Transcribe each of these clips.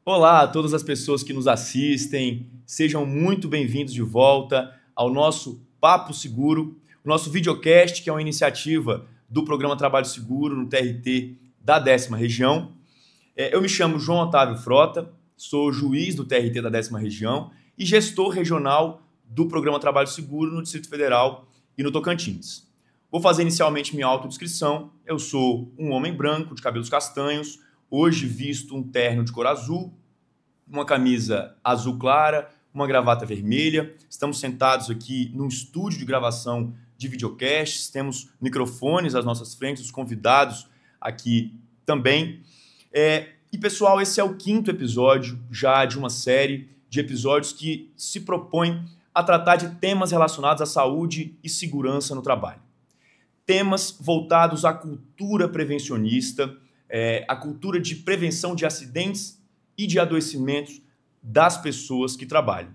Olá a todas as pessoas que nos assistem, sejam muito bem-vindos de volta ao nosso Papo Seguro, o nosso videocast, que é uma iniciativa do Programa Trabalho Seguro no TRT da 10ª Região. Eu me chamo João Otávio Frota, sou juiz do TRT da 10ª Região e gestor regional do Programa Trabalho Seguro no Distrito Federal e no Tocantins. Vou fazer inicialmente minha autodescrição. Eu sou um homem branco, de cabelos castanhos, hoje visto um terno de cor azul, uma camisa azul clara, uma gravata vermelha. Estamos sentados aqui num estúdio de gravação de videocasts, temos microfones às nossas frentes, os convidados aqui também. E pessoal, esse é o 5º episódio já de uma série de episódios que se propõe a tratar de temas relacionados à saúde e segurança no trabalho. Temas voltados à cultura prevencionista, à cultura de prevenção de acidentes e de adoecimentos das pessoas que trabalham.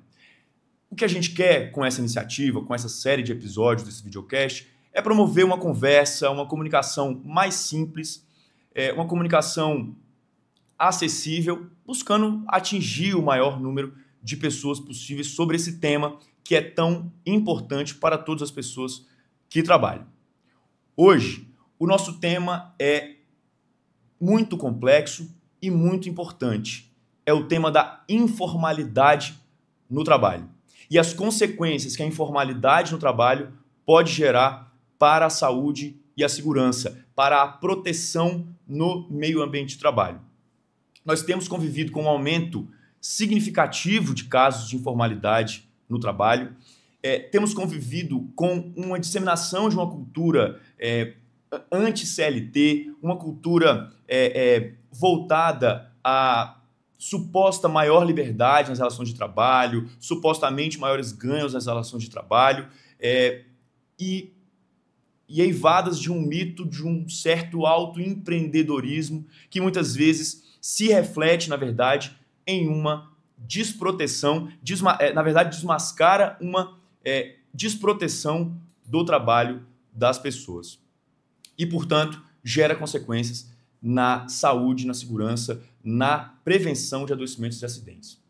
O que a gente quer com essa iniciativa, com essa série de episódios desse videocast, é promover uma conversa, uma comunicação mais simples, uma comunicação acessível, buscando atingir o maior número de pessoas possíveis sobre esse tema que é tão importante para todas as pessoas que trabalham. Hoje, o nosso tema é muito complexo e muito importante. É o tema da informalidade no trabalho e as consequências que a informalidade no trabalho pode gerar para a saúde e a segurança, para a proteção no meio ambiente de trabalho. Nós temos convivido com um aumento significativo de casos de informalidade no trabalho. Temos convivido com uma disseminação de uma cultura anti-CLT, uma cultura voltada à suposta maior liberdade nas relações de trabalho, supostamente maiores ganhos nas relações de trabalho, e eivadas de um mito de um certo autoempreendedorismo que muitas vezes se reflete, na verdade, em uma desproteção, na verdade, desmascara uma desproteção do trabalho das pessoas. E, portanto, gera consequências na saúde, na segurança, na prevenção de adoecimentos e acidentes.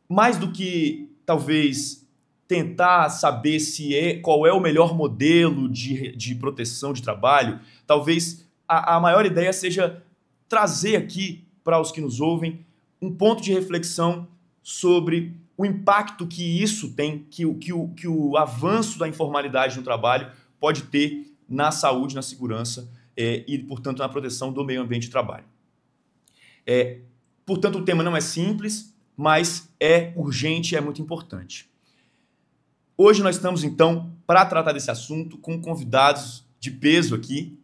Mais do que, talvez, tentar saber qual é o melhor modelo de proteção de trabalho, talvez a maior ideia seja trazer aqui, para os que nos ouvem, um ponto de reflexão sobre o impacto que isso tem, que o avanço da informalidade no trabalho pode ter na saúde, na segurança e, portanto, na proteção do meio ambiente de trabalho. Portanto, o tema não é simples, mas é urgente e é muito importante. Hoje nós estamos, então, para tratar desse assunto, com convidados de peso aqui,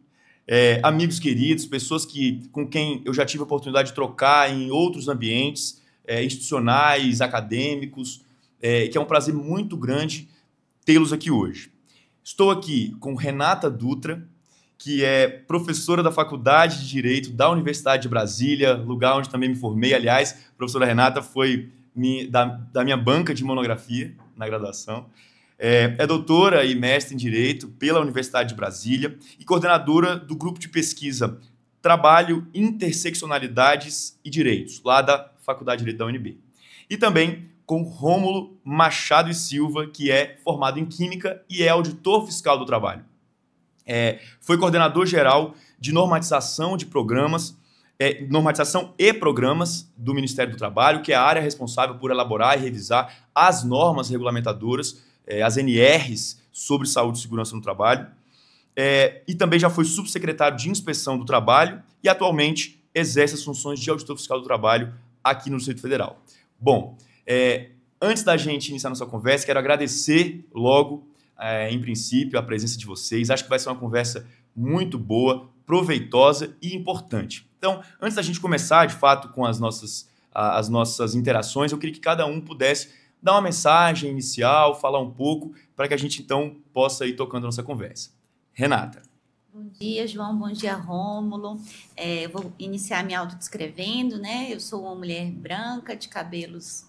amigos queridos, pessoas com quem eu já tive a oportunidade de trocar em outros ambientes institucionais, acadêmicos, que é um prazer muito grande tê-los aqui hoje. Estou aqui com Renata Dutra, que é professora da Faculdade de Direito da Universidade de Brasília, lugar onde também me formei. Aliás, a professora Renata foi da minha banca de monografia na graduação. É doutora e mestre em Direito pela Universidade de Brasília e coordenadora do grupo de pesquisa Trabalho, Interseccionalidades e Direitos, lá da Faculdade de Direito da UNB. E também com Rômulo Machado e Silva, que é formado em Química e é auditor fiscal do trabalho. Foi coordenador geral de normatização de programas, normatização e programas do Ministério do Trabalho, que é a área responsável por elaborar e revisar as normas regulamentadoras, as NRs sobre saúde e segurança no trabalho. E também já foi subsecretário de Inspeção do Trabalho e atualmente exerce as funções de auditor fiscal do trabalho aqui no Distrito Federal. Bom, antes da gente iniciar nossa conversa, quero agradecer logo, em princípio, a presença de vocês. Acho que vai ser uma conversa muito boa, proveitosa e importante. Então, antes da gente começar, de fato, com as nossas interações, eu queria que cada um pudesse dar uma mensagem inicial, falar um pouco, para que a gente, então, possa ir tocando a nossa conversa. Renata. Bom dia, João. Bom dia, Rômulo. Eu vou iniciar me autodescrevendo, né? Eu sou uma mulher branca, de cabelos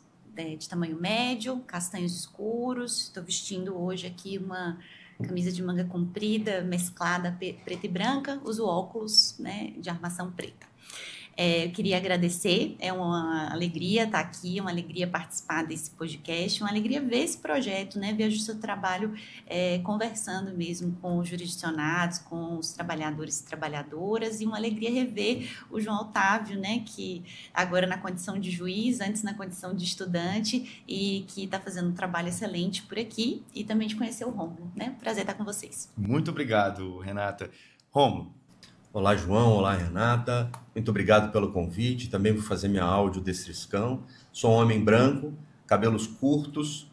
de tamanho médio, castanhos escuros. Estou vestindo hoje aqui uma camisa de manga comprida, mesclada preta e branca. Uso óculos, né, de armação preta. Eu queria agradecer, é uma alegria estar aqui, uma alegria participar desse podcast, uma alegria ver esse projeto, né? Ver o seu trabalho conversando mesmo com os jurisdicionados, com os trabalhadores e trabalhadoras, e uma alegria rever o João Otávio, né? Que agora na condição de juiz, antes na condição de estudante, e que está fazendo um trabalho excelente por aqui, e também de conhecer o Rômulo, né? Prazer estar com vocês. Muito obrigado, Renata. Rômulo. Olá, João. Olá, Renata. Muito obrigado pelo convite. Também vou fazer minha audiodescrição. Sou um homem branco, cabelos curtos,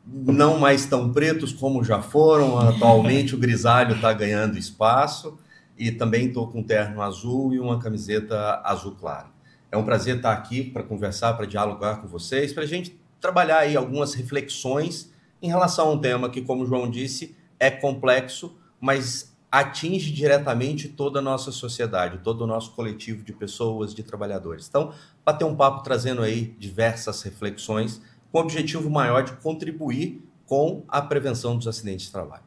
não mais tão pretos como já foram. Atualmente o grisalho está ganhando espaço e também estou com um terno azul e uma camiseta azul claro. É um prazer estar aqui para conversar, para dialogar com vocês, para a gente trabalhar aí algumas reflexões em relação a um tema que, como o João disse, é complexo, mas atinge diretamente toda a nossa sociedade, todo o nosso coletivo de pessoas, de trabalhadores. Então, bater um papo trazendo aí diversas reflexões com o objetivo maior de contribuir com a prevenção dos acidentes de trabalho.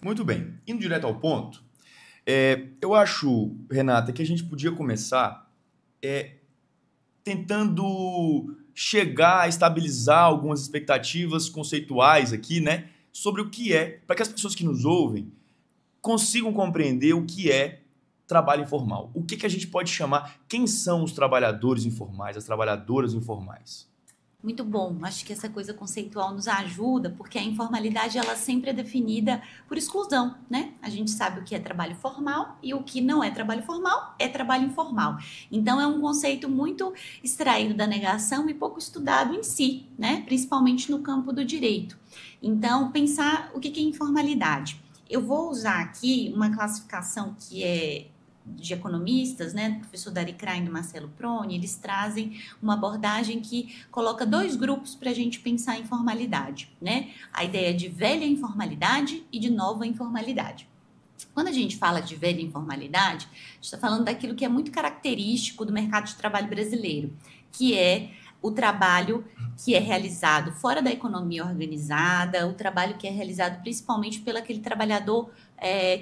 Muito bem. Indo direto ao ponto, eu acho, Renata, que a gente podia começar tentando chegar a estabilizar algumas expectativas conceituais aqui, né, sobre o que para que as pessoas que nos ouvem consigam compreender o que é trabalho informal. O que a gente pode chamar, quem são os trabalhadores informais, as trabalhadoras informais? Muito bom, acho que essa coisa conceitual nos ajuda, porque a informalidade ela sempre é definida por exclusão, né? A gente sabe o que é trabalho formal e o que não é trabalho formal é trabalho informal. Então é um conceito muito extraído da negação e pouco estudado em si, né? Principalmente no campo do direito. Então, pensar o que é informalidade. Eu vou usar aqui uma classificação que é de economistas, né, do professor Dari Krain e do Marcelo Proni. Eles trazem uma abordagem que coloca dois grupos para a gente pensar a informalidade, né? A ideia de velha informalidade e de nova informalidade. Quando a gente fala de velha informalidade, a gente está falando daquilo que é muito característico do mercado de trabalho brasileiro, que é o trabalho que é realizado fora da economia organizada, o trabalho que é realizado principalmente pelo aquele trabalhador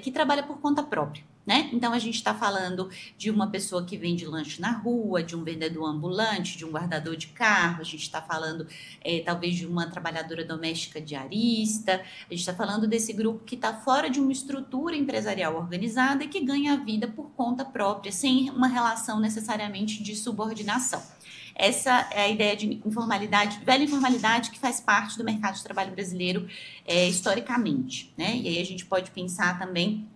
que trabalha por conta própria, né? Então, a gente está falando de uma pessoa que vende lanche na rua, de um vendedor ambulante, de um guardador de carro, a gente está falando talvez de uma trabalhadora doméstica diarista, a gente está falando desse grupo que está fora de uma estrutura empresarial organizada e que ganha a vida por conta própria, sem uma relação necessariamente de subordinação. Essa é a ideia de informalidade, velha informalidade, que faz parte do mercado de trabalho brasileiro historicamente, né? E aí a gente pode pensar também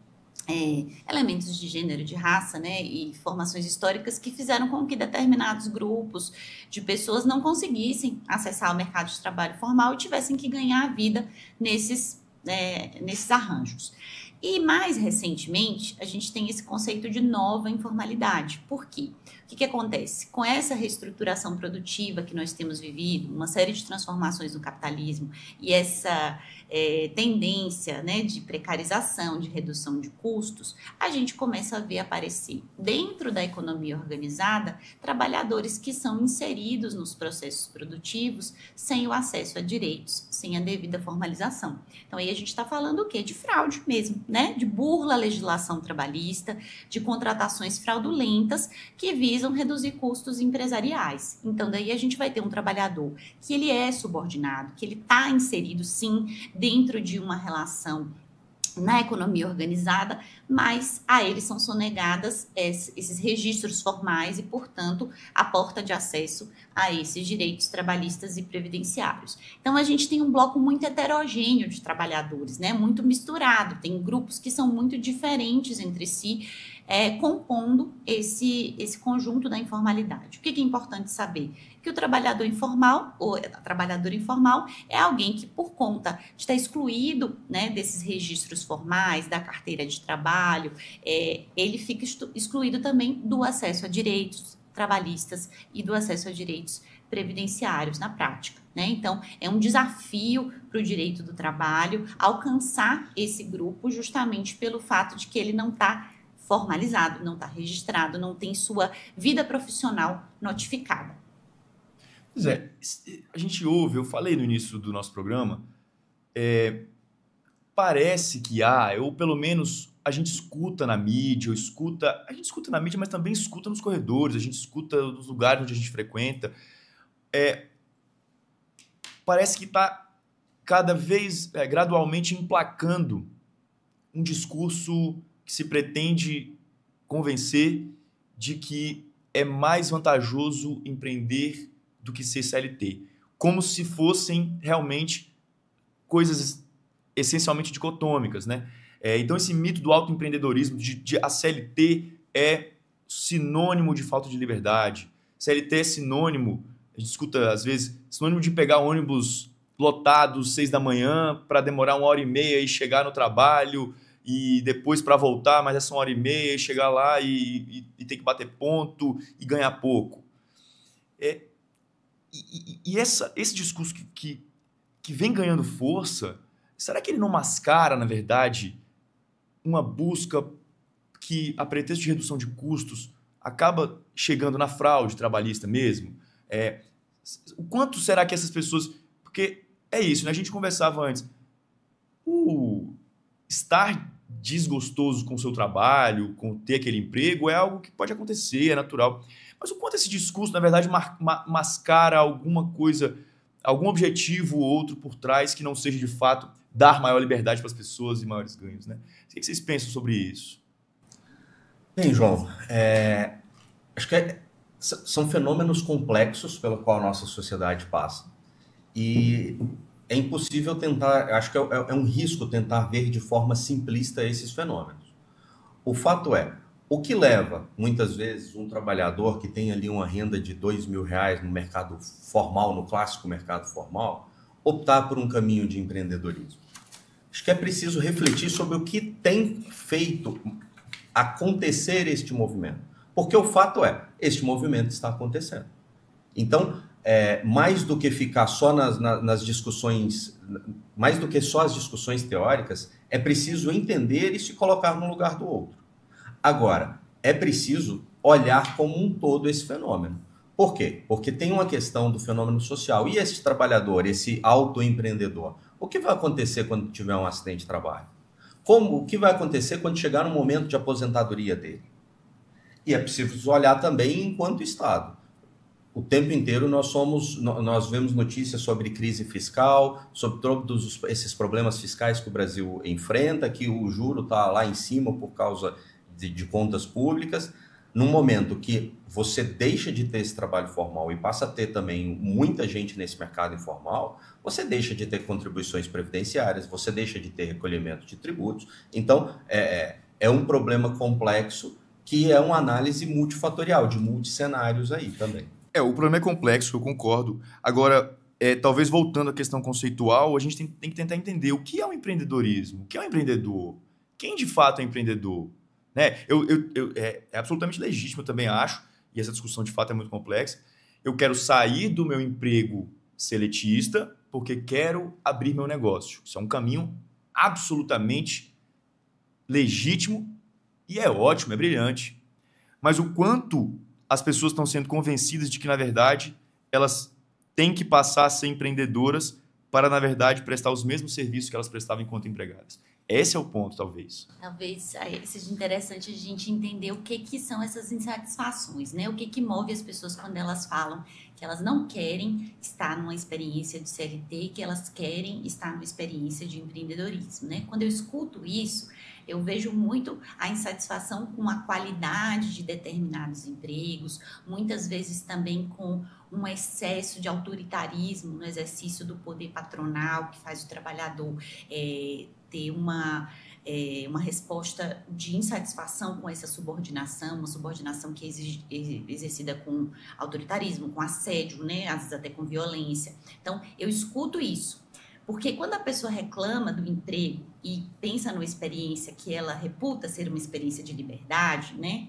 elementos de gênero, de raça, né, e formações históricas que fizeram com que determinados grupos de pessoas não conseguissem acessar o mercado de trabalho formal e tivessem que ganhar a vida nesses arranjos. E mais recentemente, a gente tem esse conceito de nova informalidade. Por quê? O que acontece? Com essa reestruturação produtiva que nós temos vivido, uma série de transformações no capitalismo e essa tendência, né, de precarização, de redução de custos, a gente começa a ver aparecer dentro da economia organizada trabalhadores que são inseridos nos processos produtivos sem o acesso a direitos, sem a devida formalização. Então aí a gente está falando o quê? De fraude mesmo, né? De burla à legislação trabalhista, de contratações fraudulentas que visam reduzir custos empresariais. Então daí a gente vai ter um trabalhador que ele é subordinado, que ele está inserido sim dentro de uma relação na economia organizada, mas a eles são sonegadas esses registros formais e, portanto, a porta de acesso a esses direitos trabalhistas e previdenciários. Então, a gente tem um bloco muito heterogêneo de trabalhadores, né? Muito misturado, tem grupos que são muito diferentes entre si, compondo esse conjunto da informalidade. O que é importante saber? Que o trabalhador informal, ou a trabalhadora informal, é alguém que, por conta de estar excluído, né, desses registros formais, da carteira de trabalho, ele fica excluído também do acesso a direitos trabalhistas e do acesso a direitos previdenciários na prática, né? Então, é um desafio para o direito do trabalho alcançar esse grupo justamente pelo fato de que ele não está formalizado, não está registrado, não tem sua vida profissional notificada. Pois é, a gente ouve, eu falei no início do nosso programa, parece que ou pelo menos a gente escuta na mídia, a gente escuta na mídia, mas também escuta nos corredores, a gente escuta nos lugares onde a gente frequenta, parece que está cada vez gradualmente emplacando um discurso que se pretende convencer de que é mais vantajoso empreender do que ser CLT, como se fossem realmente coisas essencialmente dicotômicas, né? Então, esse mito do autoempreendedorismo, de a CLT é sinônimo de falta de liberdade. CLT é sinônimo, a gente escuta às vezes, sinônimo de pegar ônibus lotados 6 da manhã para demorar 1h30 e chegar no trabalho e depois para voltar, mas essa 1h30 e chegar lá e ter que bater ponto e ganhar pouco. Esse discurso que vem ganhando força, será que ele não mascara, na verdade, uma busca que, a pretexto de redução de custos, acaba chegando na fraude trabalhista mesmo? O quanto será que essas pessoas... Porque é isso, né? A gente conversava antes. Estar desgostoso com o seu trabalho, com ter aquele emprego, é algo que pode acontecer, é natural. Mas o quanto esse discurso, na verdade, mascara alguma coisa, algum objetivo ou outro por trás que não seja, de fato, dar maior liberdade para as pessoas e maiores ganhos, né? O que vocês pensam sobre isso? Bem, João, acho que são fenômenos complexos pelo qual a nossa sociedade passa. E é impossível tentar, acho que é um risco tentar ver de forma simplista esses fenômenos. O fato é, o que leva, muitas vezes, um trabalhador que tem ali uma renda de R$2.000 no mercado formal, no clássico mercado formal, optar por um caminho de empreendedorismo? Acho que é preciso refletir sobre o que tem feito acontecer este movimento. Porque o fato é, este movimento está acontecendo. Então, mais do que ficar só nas discussões, mais do que só as discussões teóricas, é preciso entender e se colocar no lugar do outro. Agora, é preciso olhar como um todo esse fenômeno. Por quê? Porque tem uma questão do fenômeno social. E esse trabalhador, esse autoempreendedor, o que vai acontecer quando tiver um acidente de trabalho? O que vai acontecer quando chegar no momento de aposentadoria dele? E é preciso olhar também enquanto Estado. O tempo inteiro nós vemos notícias sobre crise fiscal, sobre todos esses problemas fiscais que o Brasil enfrenta, que o juro está lá em cima por causa de contas públicas. Num momento que você deixa de ter esse trabalho formal e passa a ter também muita gente nesse mercado informal, você deixa de ter contribuições previdenciárias, você deixa de ter recolhimento de tributos. Então, é um problema complexo que é uma análise multifatorial, de multicenários aí também. O problema é complexo, eu concordo. Agora, talvez voltando à questão conceitual, a gente tem que tentar entender o que é o empreendedorismo, o que é um empreendedor, quem de fato é empreendedor. Né? É absolutamente legítimo, eu também acho, e essa discussão de fato é muito complexa. Eu quero sair do meu emprego seletista porque quero abrir meu negócio. Isso é um caminho absolutamente legítimo e é ótimo, é brilhante. Mas o quanto as pessoas estão sendo convencidas de que, na verdade, elas têm que passar a ser empreendedoras para, na verdade, prestar os mesmos serviços que elas prestavam enquanto empregadas. Esse é o ponto, talvez. Talvez seja interessante a gente entender o que são essas insatisfações, né? O que move as pessoas quando elas falam que elas não querem estar numa experiência de CLT e que elas querem estar numa experiência de empreendedorismo, né? Quando eu escuto isso, eu vejo muito a insatisfação com a qualidade de determinados empregos, muitas vezes também com um excesso de autoritarismo no exercício do poder patronal, que faz o trabalhador ter uma resposta de insatisfação com essa subordinação, uma subordinação que é exercida com autoritarismo, com assédio, né? Às vezes até com violência. Então, eu escuto isso. Porque quando a pessoa reclama do emprego e pensa numa experiência que ela reputa ser uma experiência de liberdade, né?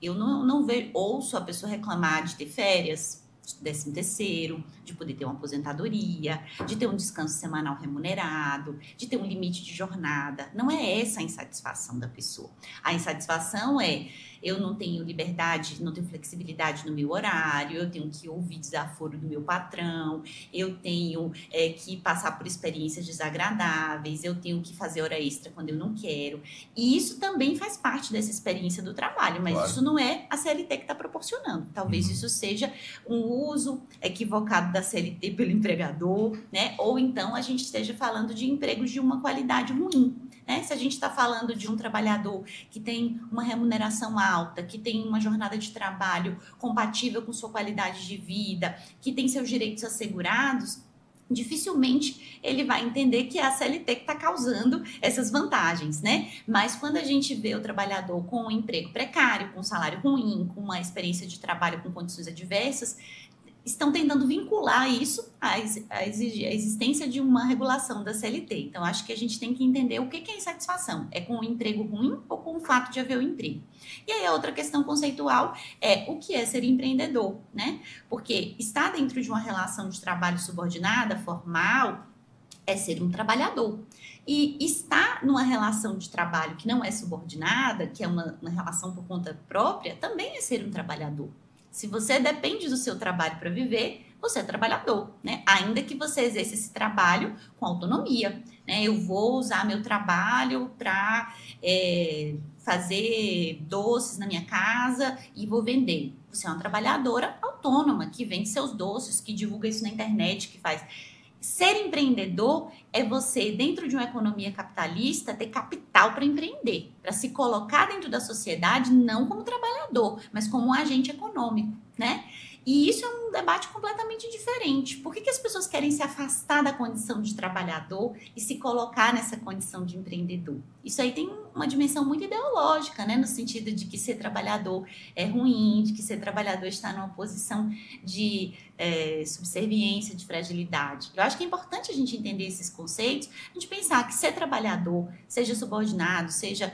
Eu não ouço a pessoa reclamar de ter férias, 13º, de poder ter uma aposentadoria, de ter um descanso semanal remunerado, de ter um limite de jornada. Não é essa a insatisfação da pessoa. A insatisfação é eu não tenho liberdade, não tenho flexibilidade no meu horário, eu tenho que ouvir desaforo do meu patrão, eu tenho que passar por experiências desagradáveis, eu tenho que fazer hora extra quando eu não quero. E isso também faz parte dessa experiência do trabalho, mas Claro. isso não é a CLT que está proporcionando. Talvez isso seja um uso equivocado da CLT pelo empregador, né? Ou então a gente esteja falando de empregos de uma qualidade ruim, né? Se a gente está falando de um trabalhador que tem uma remuneração alta, que tem uma jornada de trabalho compatível com sua qualidade de vida, que tem seus direitos assegurados, dificilmente ele vai entender que é a CLT que está causando essas vantagens, né? Mas quando a gente vê o trabalhador com um emprego precário, com um salário ruim, com uma experiência de trabalho com condições adversas, estão tentando vincular isso à existência de uma regulação da CLT. Então, acho que a gente tem que entender o que é insatisfação. É com o emprego ruim ou com o fato de haver o emprego? E aí, a outra questão conceitual é o que é ser empreendedor, né? Porque estar dentro de uma relação de trabalho subordinada, formal, é ser um trabalhador. E estar numa relação de trabalho que não é subordinada, que é uma relação por conta própria, também é ser um trabalhador. Se você depende do seu trabalho para viver, você é trabalhador, né? Ainda que você exerça esse trabalho com autonomia, né? Eu vou usar meu trabalho para fazer doces na minha casa e vou vender. Você é uma trabalhadora autônoma que vende seus doces, que divulga isso na internet, que faz... Ser empreendedor é você, dentro de uma economia capitalista, ter capital para empreender, para se colocar dentro da sociedade não como trabalhador, mas como um agente econômico, né? E isso é um debate completamente diferente. Por que as pessoas querem se afastar da condição de trabalhador e se colocar nessa condição de empreendedor? Isso aí tem uma dimensão muito ideológica, né? No sentido de que ser trabalhador é ruim, de que ser trabalhador está numa posição de subserviência, de fragilidade. Eu acho que é importante a gente entender esses conceitos, a gente pensar que ser trabalhador, seja subordinado, seja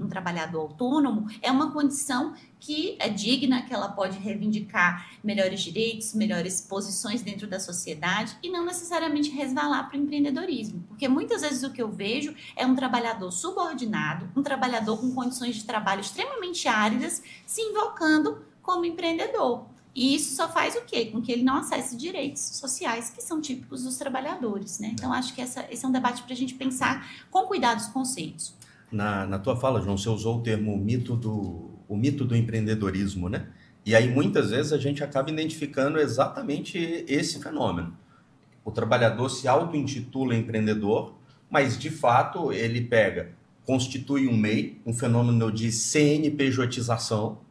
um trabalhador autônomo, é uma condição que é digna, que ela pode reivindicar melhores direitos, melhores posições dentro da sociedade e não necessariamente resvalar para o empreendedorismo. Porque muitas vezes o que eu vejo é um trabalhador subordinado, um trabalhador com condições de trabalho extremamente áridas, se invocando como empreendedor. E isso só faz o quê? Com que ele não acesse direitos sociais que são típicos dos trabalhadores, né? Então, acho que esse é um debate para a gente pensar com cuidado os conceitos. Na tua fala, João, você usou o termo mito do empreendedorismo, né? E aí, muitas vezes, a gente acaba identificando exatamente esse fenômeno. O trabalhador se auto-intitula empreendedor, mas, de fato, ele constitui um MEI, um fenômeno de CNPJização,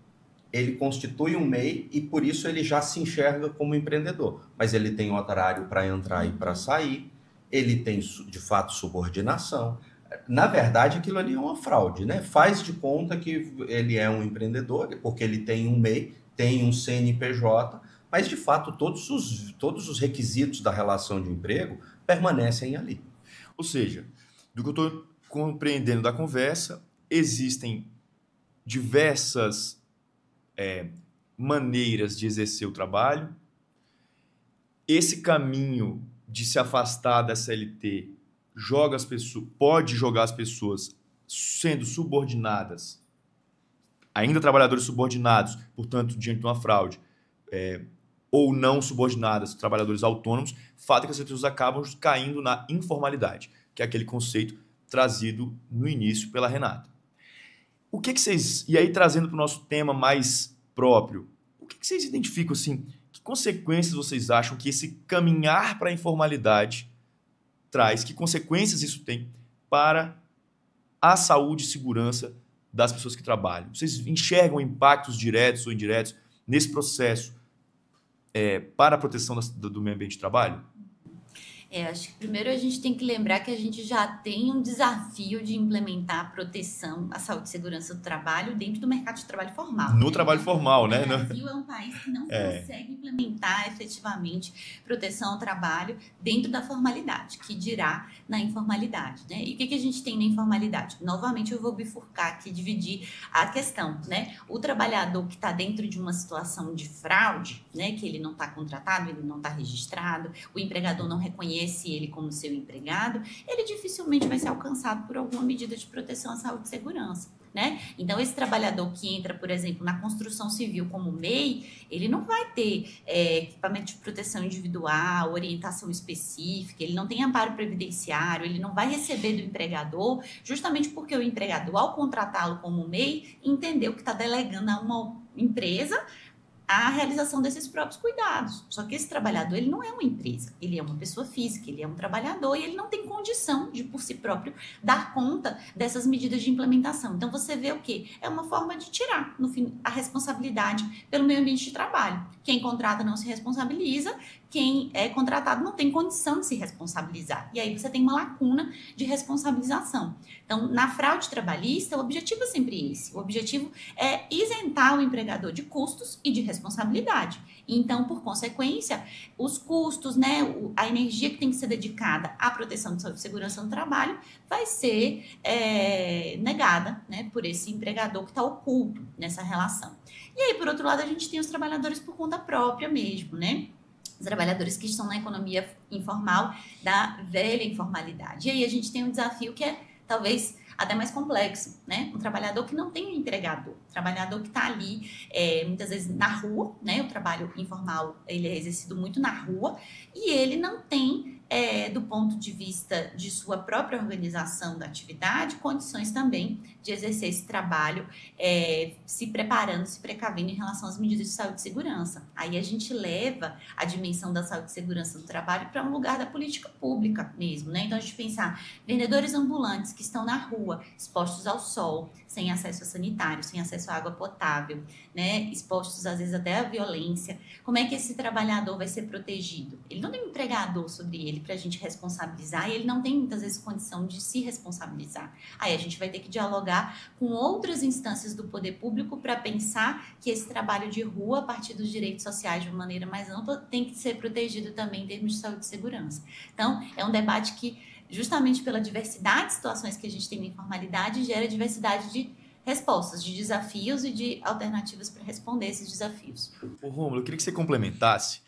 ele constitui um MEI e, por isso, ele já se enxerga como empreendedor. Mas ele tem horário para entrar e para sair, ele tem, de fato, subordinação. Na verdade, aquilo ali é uma fraude, né? Faz de conta que ele é um empreendedor, porque ele tem um MEI, tem um CNPJ, mas, de fato, todos os requisitos da relação de emprego permanecem ali. Ou seja, do que eu estou compreendendo da conversa, existem diversas maneiras de exercer o trabalho. Esse caminho de se afastar da CLT pode jogar as pessoas sendo subordinadas, ainda trabalhadores subordinados, portanto, diante de uma fraude, ou não subordinadas, trabalhadores autônomos, fato é que as pessoas acabam caindo na informalidade, que é aquele conceito trazido no início pela Renata. O que vocês... E aí, trazendo para o nosso tema mais próprio, o que vocês identificam, assim, que consequências vocês acham que esse caminhar para a informalidade traz? Que consequências isso tem para a saúde e segurança das pessoas que trabalham? Vocês enxergam impactos diretos ou indiretos nesse processo para a proteção do meio ambiente de trabalho? Acho que primeiro a gente tem que lembrar que a gente já tem um desafio de implementar a proteção à saúde e segurança do trabalho dentro do mercado de trabalho formal. No trabalho formal, né? O Brasil é um país que não consegue implementar efetivamente proteção ao trabalho dentro da formalidade, que dirá na informalidade, né? E o que a gente tem na informalidade? Novamente eu vou bifurcar aqui, dividir a questão, né? O trabalhador que está dentro de uma situação de fraude, né? Que ele não está contratado, ele não está registrado, o empregador não reconhece ele como seu empregado, ele dificilmente vai ser alcançado por alguma medida de proteção à saúde e segurança. né? Então, esse trabalhador que entra, por exemplo, na construção civil como MEI, ele não vai ter equipamento de proteção individual, orientação específica, ele não tem amparo previdenciário, ele não vai receber do empregador, justamente porque o empregador, ao contratá-lo como MEI, entendeu que está delegando a uma empresa a realização desses próprios cuidados. Só que esse trabalhador, ele não é uma empresa, ele é uma pessoa física, ele é um trabalhador e ele não tem condição de, por si próprio, dar conta dessas medidas de implementação. Então, você vê o quê? É uma forma de tirar, no fim, a responsabilidade pelo meio ambiente de trabalho. Quem contrata não se responsabiliza, quem é contratado não tem condição de se responsabilizar. E aí você tem uma lacuna de responsabilização. Então, na fraude trabalhista, o objetivo é sempre esse. O objetivo é isentar o empregador de custos e de responsabilidade. Então, por consequência, os custos, né, a energia que tem que ser dedicada à proteção de saúde e segurança no trabalho vai ser negada, né, por esse empregador que está oculto nessa relação. E aí, por outro lado, a gente tem os trabalhadores por conta própria mesmo, né? Os trabalhadores que estão na economia informal, da velha informalidade. E aí a gente tem um desafio que é, talvez, até mais complexo, né? Um trabalhador que não tem um empregador, um trabalhador que está ali, muitas vezes, na rua, né? O trabalho informal, ele é exercido muito na rua, e ele não tem, do ponto de vista de sua própria organização da atividade, condições também de exercer esse trabalho, se preparando, se precavendo em relação às medidas de saúde e segurança. Aí a gente leva a dimensão da saúde e segurança do trabalho para um lugar da política pública mesmo, né? Então, a gente pensar vendedores ambulantes que estão na rua, expostos ao sol, sem acesso a sanitário, sem acesso à água potável, né? Expostos, às vezes, até à violência. Como é que esse trabalhador vai ser protegido? Ele não tem um empregador sobre ele para a gente responsabilizar e ele não tem, muitas vezes, condição de se responsabilizar. Aí a gente vai ter que dialogar com outras instâncias do poder público para pensar que esse trabalho de rua, a partir dos direitos sociais de uma maneira mais ampla, tem que ser protegido também em termos de saúde e segurança. Então, é um debate que, justamente pela diversidade de situações que a gente tem na informalidade, gera diversidade de respostas, de desafios e de alternativas para responder esses desafios. Ô, Rômulo, eu queria que você complementasse,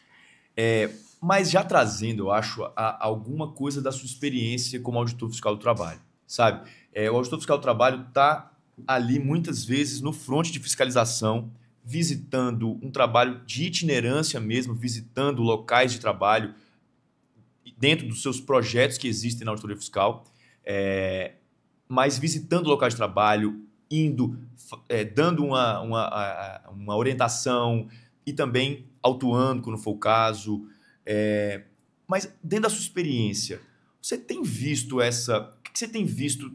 mas já trazendo, eu acho, alguma coisa da sua experiência como auditor fiscal do trabalho, sabe? O auditor fiscal do trabalho está ali, muitas vezes, no fronte de fiscalização, visitando um trabalho de itinerância mesmo, visitando locais de trabalho, dentro dos seus projetos que existem na auditoria fiscal, mas visitando locais de trabalho, indo, dando uma orientação e também autuando, quando for o caso. Mas, dentro da sua experiência, você tem visto o que você tem visto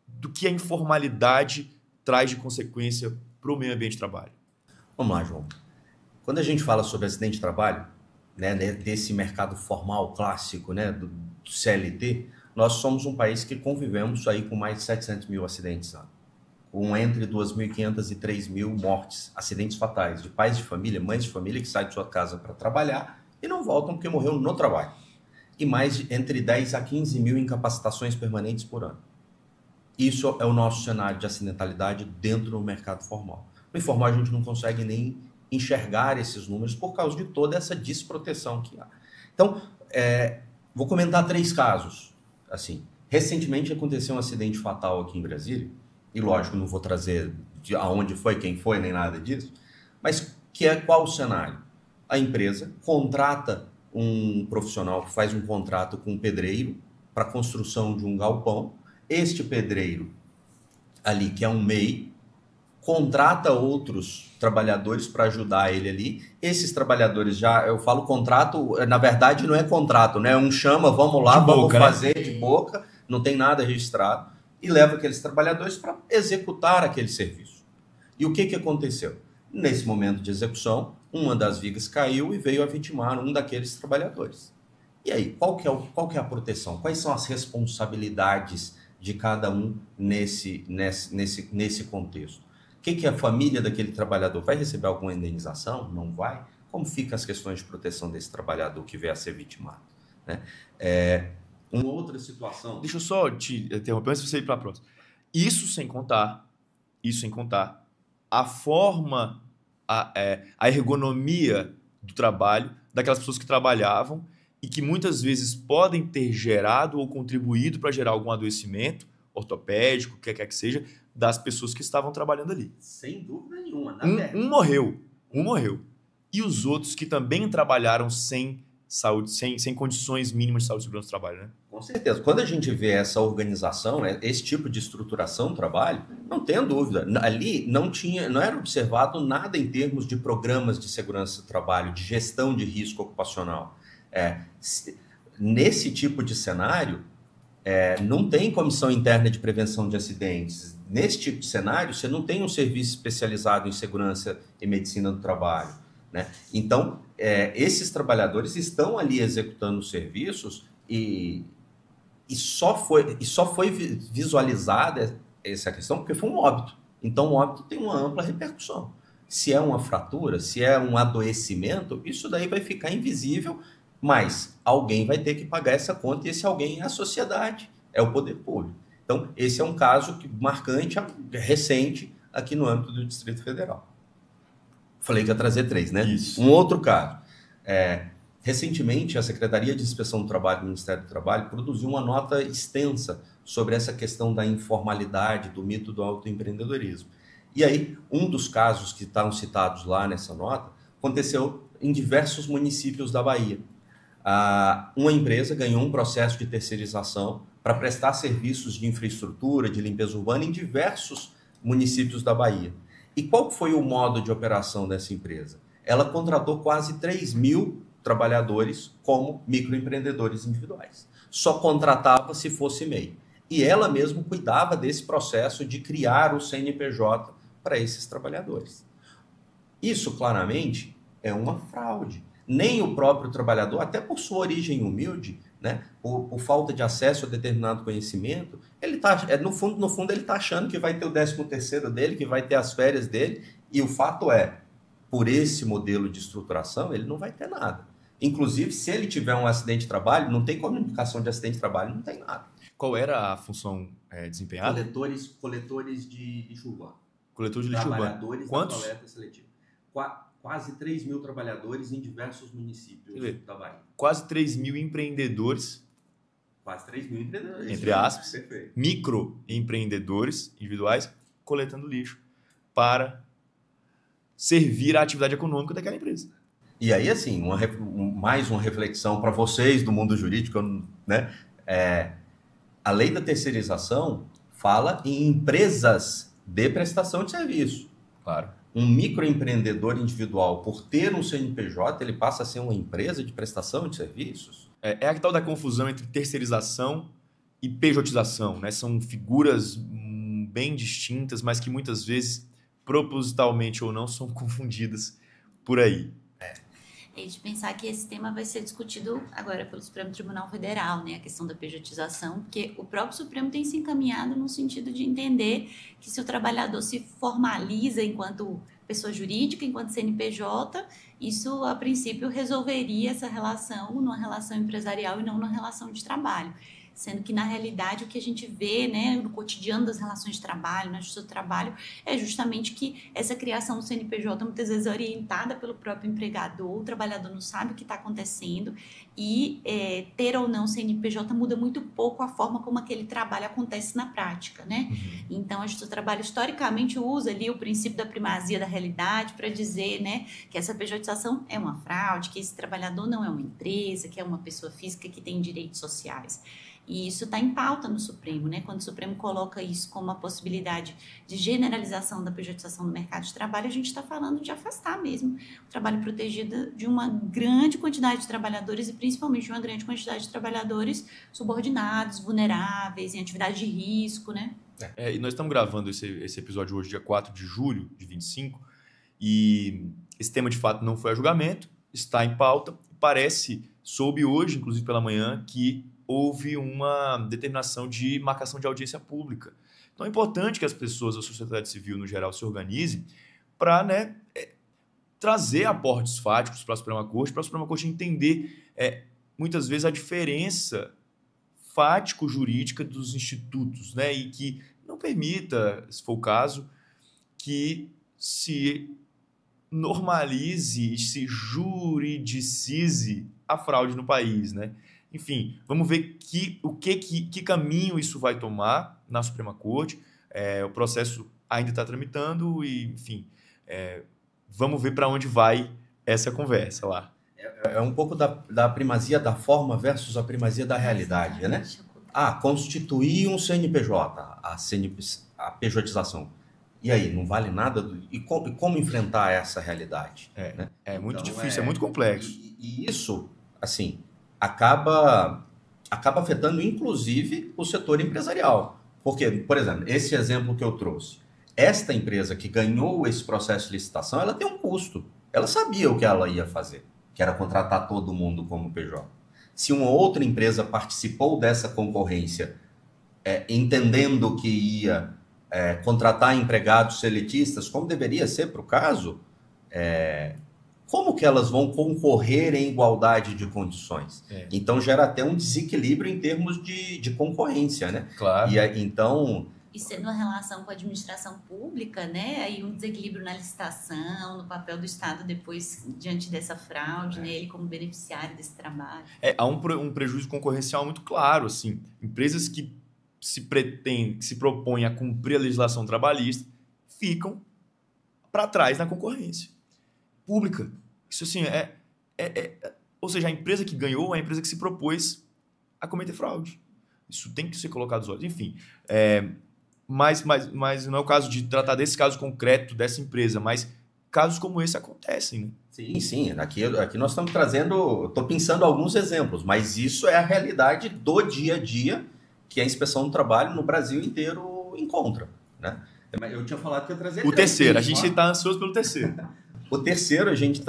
do que a informalidade traz de consequência para o meio ambiente de trabalho? Vamos lá, João. Quando a gente fala sobre acidente de trabalho, né, desse mercado formal clássico, né, do CLT, nós somos um país que convivemos aí com mais de 700 mil acidentes ano, com entre 2.500 e 3.000 mortes, acidentes fatais, de pais de família, mães de família que saem de sua casa para trabalhar e não voltam porque morreu no trabalho. E mais entre 10 a 15 mil incapacitações permanentes por ano. Isso é o nosso cenário de acidentalidade dentro do mercado formal. No informal a gente não consegue nem enxergar esses números por causa de toda essa desproteção que há. Então, vou comentar 3 casos. Assim, recentemente aconteceu um acidente fatal aqui em Brasília, e lógico, não vou trazer de aonde foi, quem foi, nem nada disso, mas qual o cenário? A empresa contrata um profissional que faz um contrato com um pedreiro para a construção de um galpão. Este pedreiro ali, que é um MEI, contrata outros trabalhadores para ajudar ele ali. Esses trabalhadores eu falo contrato, na verdade não é contrato, né? Chama, vamos lá, vamos fazer, né? De boca, não tem nada registrado, e leva aqueles trabalhadores para executar aquele serviço. E o que aconteceu? Nesse momento de execução, uma das vigas caiu e veio a vitimar um daqueles trabalhadores. E aí, qual que é a proteção? Quais são as responsabilidades de cada um nesse contexto? O que a família daquele trabalhador vai receber alguma indenização? Não vai? Como ficam as questões de proteção desse trabalhador que veio a ser vitimado? Né? Uma outra situação... Deixa eu só te interromper antes de você ir para a próxima. Isso sem contar a forma, a ergonomia do trabalho daquelas pessoas que trabalhavam e que muitas vezes podem ter gerado ou contribuído para gerar algum adoecimento ortopédico, o que quer que seja, das pessoas que estavam trabalhando ali. Sem dúvida nenhuma. Um morreu. E os outros que também trabalharam sem saúde, sem condições mínimas de saúde e segurança do trabalho, né? Com certeza. Quando a gente vê essa organização, esse tipo de estruturação do trabalho, não tenha dúvida. Ali não era observado nada em termos de programas de segurança do trabalho, de gestão de risco ocupacional. Nesse tipo de cenário, não tem comissão interna de prevenção de acidentes. Nesse tipo de cenário, você não tem um serviço especializado em segurança e medicina do trabalho, né? Então, esses trabalhadores estão ali executando os serviços e só foi visualizada essa questão porque foi um óbito. Então, o óbito tem uma ampla repercussão. Se é uma fratura, se é um adoecimento, isso daí vai ficar invisível, mas alguém vai ter que pagar essa conta e esse alguém é a sociedade, é o poder público. Então, esse é um caso marcante, recente, aqui no âmbito do Distrito Federal. Falei que ia trazer 3, né? Isso. Um outro caso. Recentemente, a Secretaria de Inspeção do Trabalho do Ministério do Trabalho produziu uma nota extensa sobre essa questão da informalidade, do mito do autoempreendedorismo. E aí, um dos casos que estão citados lá nessa nota aconteceu em diversos municípios da Bahia. Uma empresa ganhou um processo de terceirização para prestar serviços de infraestrutura, de limpeza urbana em diversos municípios da Bahia. E qual foi o modo de operação dessa empresa? Ela contratou quase 3 mil trabalhadores como microempreendedores individuais. Só contratava se fosse MEI. E ela mesma cuidava desse processo de criar o CNPJ para esses trabalhadores. Isso, claramente, é uma fraude. Nem o próprio trabalhador, até por sua origem humilde, né, por falta de acesso a determinado conhecimento, ele no fundo ele está achando que vai ter o 13º dele, que vai ter as férias dele, e o fato é, por esse modelo de estruturação, ele não vai ter nada. Inclusive, se ele tiver um acidente de trabalho, não tem comunicação de acidente de trabalho, não tem nada. Qual era a função desempenhada? Coletores de lixo urbano. Coletores de lixo urbano. Trabalhadores da coleta seletiva. Quase 3 mil trabalhadores em diversos municípios da Bahia. Quase 3 mil empreendedores. Quase 3 mil empreendedores. Entre aspas. Perfeito. Microempreendedores individuais coletando lixo para servir à atividade econômica daquela empresa. E aí, assim, mais uma reflexão para vocês do mundo jurídico, né? A lei da terceirização fala em empresas de prestação de serviço. Claro. Um microempreendedor individual, por ter um CNPJ, ele passa a ser uma empresa de prestação de serviços? É a tal da confusão entre terceirização e pejotização, né? São figuras bem distintas, mas que muitas vezes, propositalmente ou não, são confundidas por aí. E de pensar que esse tema vai ser discutido agora pelo Supremo Tribunal Federal, né? A questão da pejotização, porque o próprio Supremo tem se encaminhado no sentido de entender que se o trabalhador se formaliza enquanto pessoa jurídica, enquanto CNPJ, isso, a princípio, resolveria essa relação numa relação empresarial e não numa relação de trabalho. Sendo que, na realidade, o que a gente vê, né, no cotidiano das relações de trabalho, na justiça do trabalho, é justamente que essa criação do CNPJ muitas vezes é orientada pelo próprio empregador, o trabalhador não sabe o que está acontecendo e ter ou não CNPJ muda muito pouco a forma como aquele trabalho acontece na prática, né? Uhum. Então, a justiça do trabalho, historicamente, usa ali o princípio da primazia da realidade para dizer, né, que essa pejotização é uma fraude, que esse trabalhador não é uma empresa, que é uma pessoa física que tem direitos sociais. E isso está em pauta no Supremo, né? Quando o Supremo coloca isso como uma possibilidade de generalização da pejotização no mercado de trabalho, a gente está falando de afastar mesmo o trabalho protegido de uma grande quantidade de trabalhadores e principalmente de uma grande quantidade de trabalhadores subordinados, vulneráveis, em atividade de risco, né? E nós estamos gravando esse episódio hoje, dia 4 de julho de 25, e esse tema de fato não foi a julgamento, está em pauta, soube hoje, inclusive pela manhã, que houve uma determinação de marcação de audiência pública. Então é importante que as pessoas, a sociedade civil no geral, se organizem para, né, trazer aportes fáticos para a Suprema Corte entender muitas vezes a diferença fático-jurídica dos institutos, né, e que não permita, se for o caso, que se normalize e se juridicize a fraude no país, né? Enfim, vamos ver que caminho isso vai tomar na Suprema Corte. O processo ainda está tramitando e, enfim, vamos ver para onde vai essa conversa lá. É um pouco da primazia da forma versus a primazia da realidade, né? Constituir um CNPJ, a pejotização. E aí, não vale nada? E como enfrentar essa realidade? Né? É muito difícil, é muito complexo. E isso, assim, acaba afetando, inclusive, o setor empresarial. Porque, por exemplo, esse exemplo que eu trouxe, esta empresa que ganhou esse processo de licitação, ela tem um custo. Ela sabia o que ela ia fazer, que era contratar todo mundo como PJ. Se uma outra empresa participou dessa concorrência, entendendo que ia contratar empregados seletistas, como deveria ser para o caso, como que elas vão concorrer em igualdade de condições? Então, gera até um desequilíbrio em termos de concorrência, né? Claro. E sendo uma relação com a administração pública, né? Aí um desequilíbrio na licitação, no papel do Estado depois, diante dessa fraude, né? Ele como beneficiário desse trabalho. Há um prejuízo concorrencial muito claro, assim. Empresas que se propõem a cumprir a legislação trabalhista ficam para trás na concorrência pública. Isso, assim, ou seja, a empresa que ganhou é a empresa que se propôs a cometer fraude. Isso tem que ser colocado aos olhos. Enfim, mas não é o caso de tratar desse caso concreto dessa empresa, mas casos como esse acontecem, né? Sim. Aqui nós estamos trazendo, estou pensando alguns exemplos, mas isso é a realidade do dia a dia que a Inspeção do Trabalho no Brasil inteiro encontra, né? Eu tinha falado que ia trazer... O terceiro, a gente está ansioso pelo terceiro. O terceiro, a gente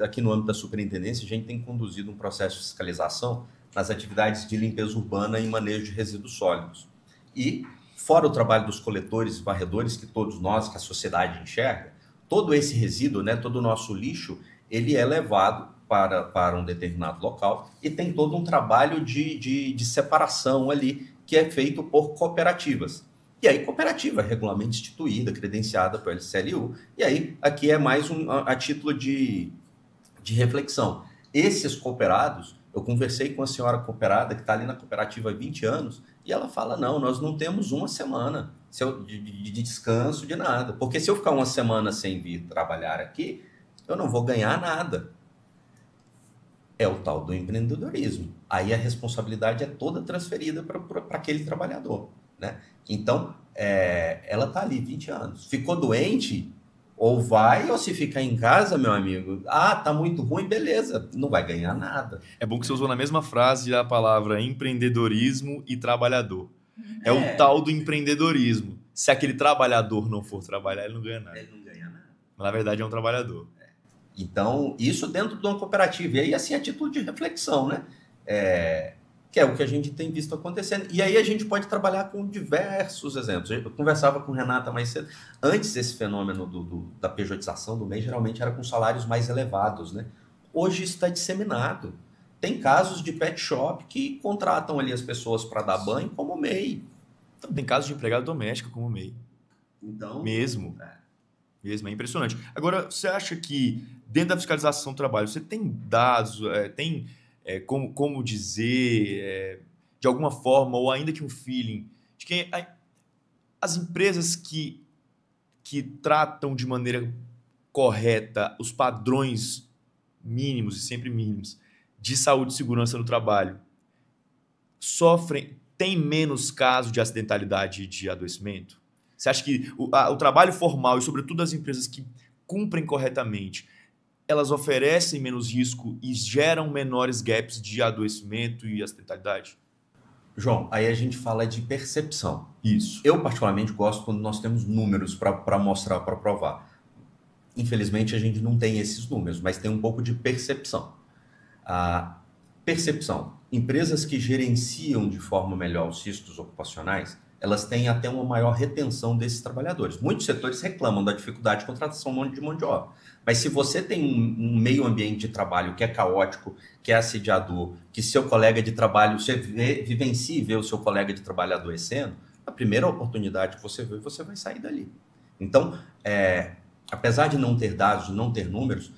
aqui no âmbito da superintendência, a gente tem conduzido um processo de fiscalização nas atividades de limpeza urbana e manejo de resíduos sólidos. E, fora o trabalho dos coletores e varredores, que todos nós, que a sociedade enxerga, todo esse resíduo, né, todo o nosso lixo, ele é levado para um determinado local e tem todo um trabalho de separação ali, que é feito por cooperativas. E aí, cooperativa regularmente instituída, credenciada pelo LCLU. E aí, aqui é mais a título de reflexão. Esses cooperados, eu conversei com a senhora cooperada, que está ali na cooperativa há 20 anos, e ela fala, não, nós não temos uma semana de descanso, de nada. Porque se eu ficar uma semana sem vir trabalhar aqui, eu não vou ganhar nada. É o tal do empreendedorismo. Aí a responsabilidade é toda transferida para aquele trabalhador, né? Então, ela está ali 20 anos. Ficou doente, ou vai, ou se ficar em casa, meu amigo, tá muito ruim, beleza, não vai ganhar nada. É bom que você usou na mesma frase a palavra empreendedorismo e trabalhador. É o tal do empreendedorismo. Se aquele trabalhador não for trabalhar, ele não ganha nada. Ele não ganha nada. Na verdade, é um trabalhador. Então, isso dentro de uma cooperativa. E aí, assim, a título de reflexão, né? Que é o que a gente tem visto acontecendo. E aí a gente pode trabalhar com diversos exemplos. Eu conversava com Renata mais cedo. Antes, esse fenômeno da pejotização do MEI geralmente era com salários mais elevados, né? Hoje isso está disseminado. Tem casos de pet shop que contratam ali as pessoas para dar banho como MEI. Tem casos de empregado doméstico como MEI. Então... Mesmo, é impressionante. Agora, você acha que dentro da fiscalização do trabalho, você tem dados, como dizer, de alguma forma, ou ainda que um feeling, de que as empresas que tratam de maneira correta os padrões mínimos e sempre mínimos de saúde e segurança no trabalho tem menos casos de acidentalidade e de adoecimento? Você acha que o trabalho formal e, sobretudo, as empresas que cumprem corretamente, elas oferecem menos risco e geram menores gaps de adoecimento e acidentalidade? João, aí a gente fala de percepção. Isso. Eu, particularmente, gosto quando nós temos números para mostrar, para provar. Infelizmente, a gente não tem esses números, mas tem um pouco de percepção. A percepção. Empresas que gerenciam de forma melhor os riscos ocupacionais, elas têm até uma maior retenção desses trabalhadores. Muitos setores reclamam da dificuldade de contratação de mão de obra. Mas se você tem um meio ambiente de trabalho que é caótico, que é assediador, que seu colega de trabalho, você vivencia e vê o seu colega de trabalho adoecendo, a primeira oportunidade que você vê, você vai sair dali. Então, apesar de não ter dados, de não ter números,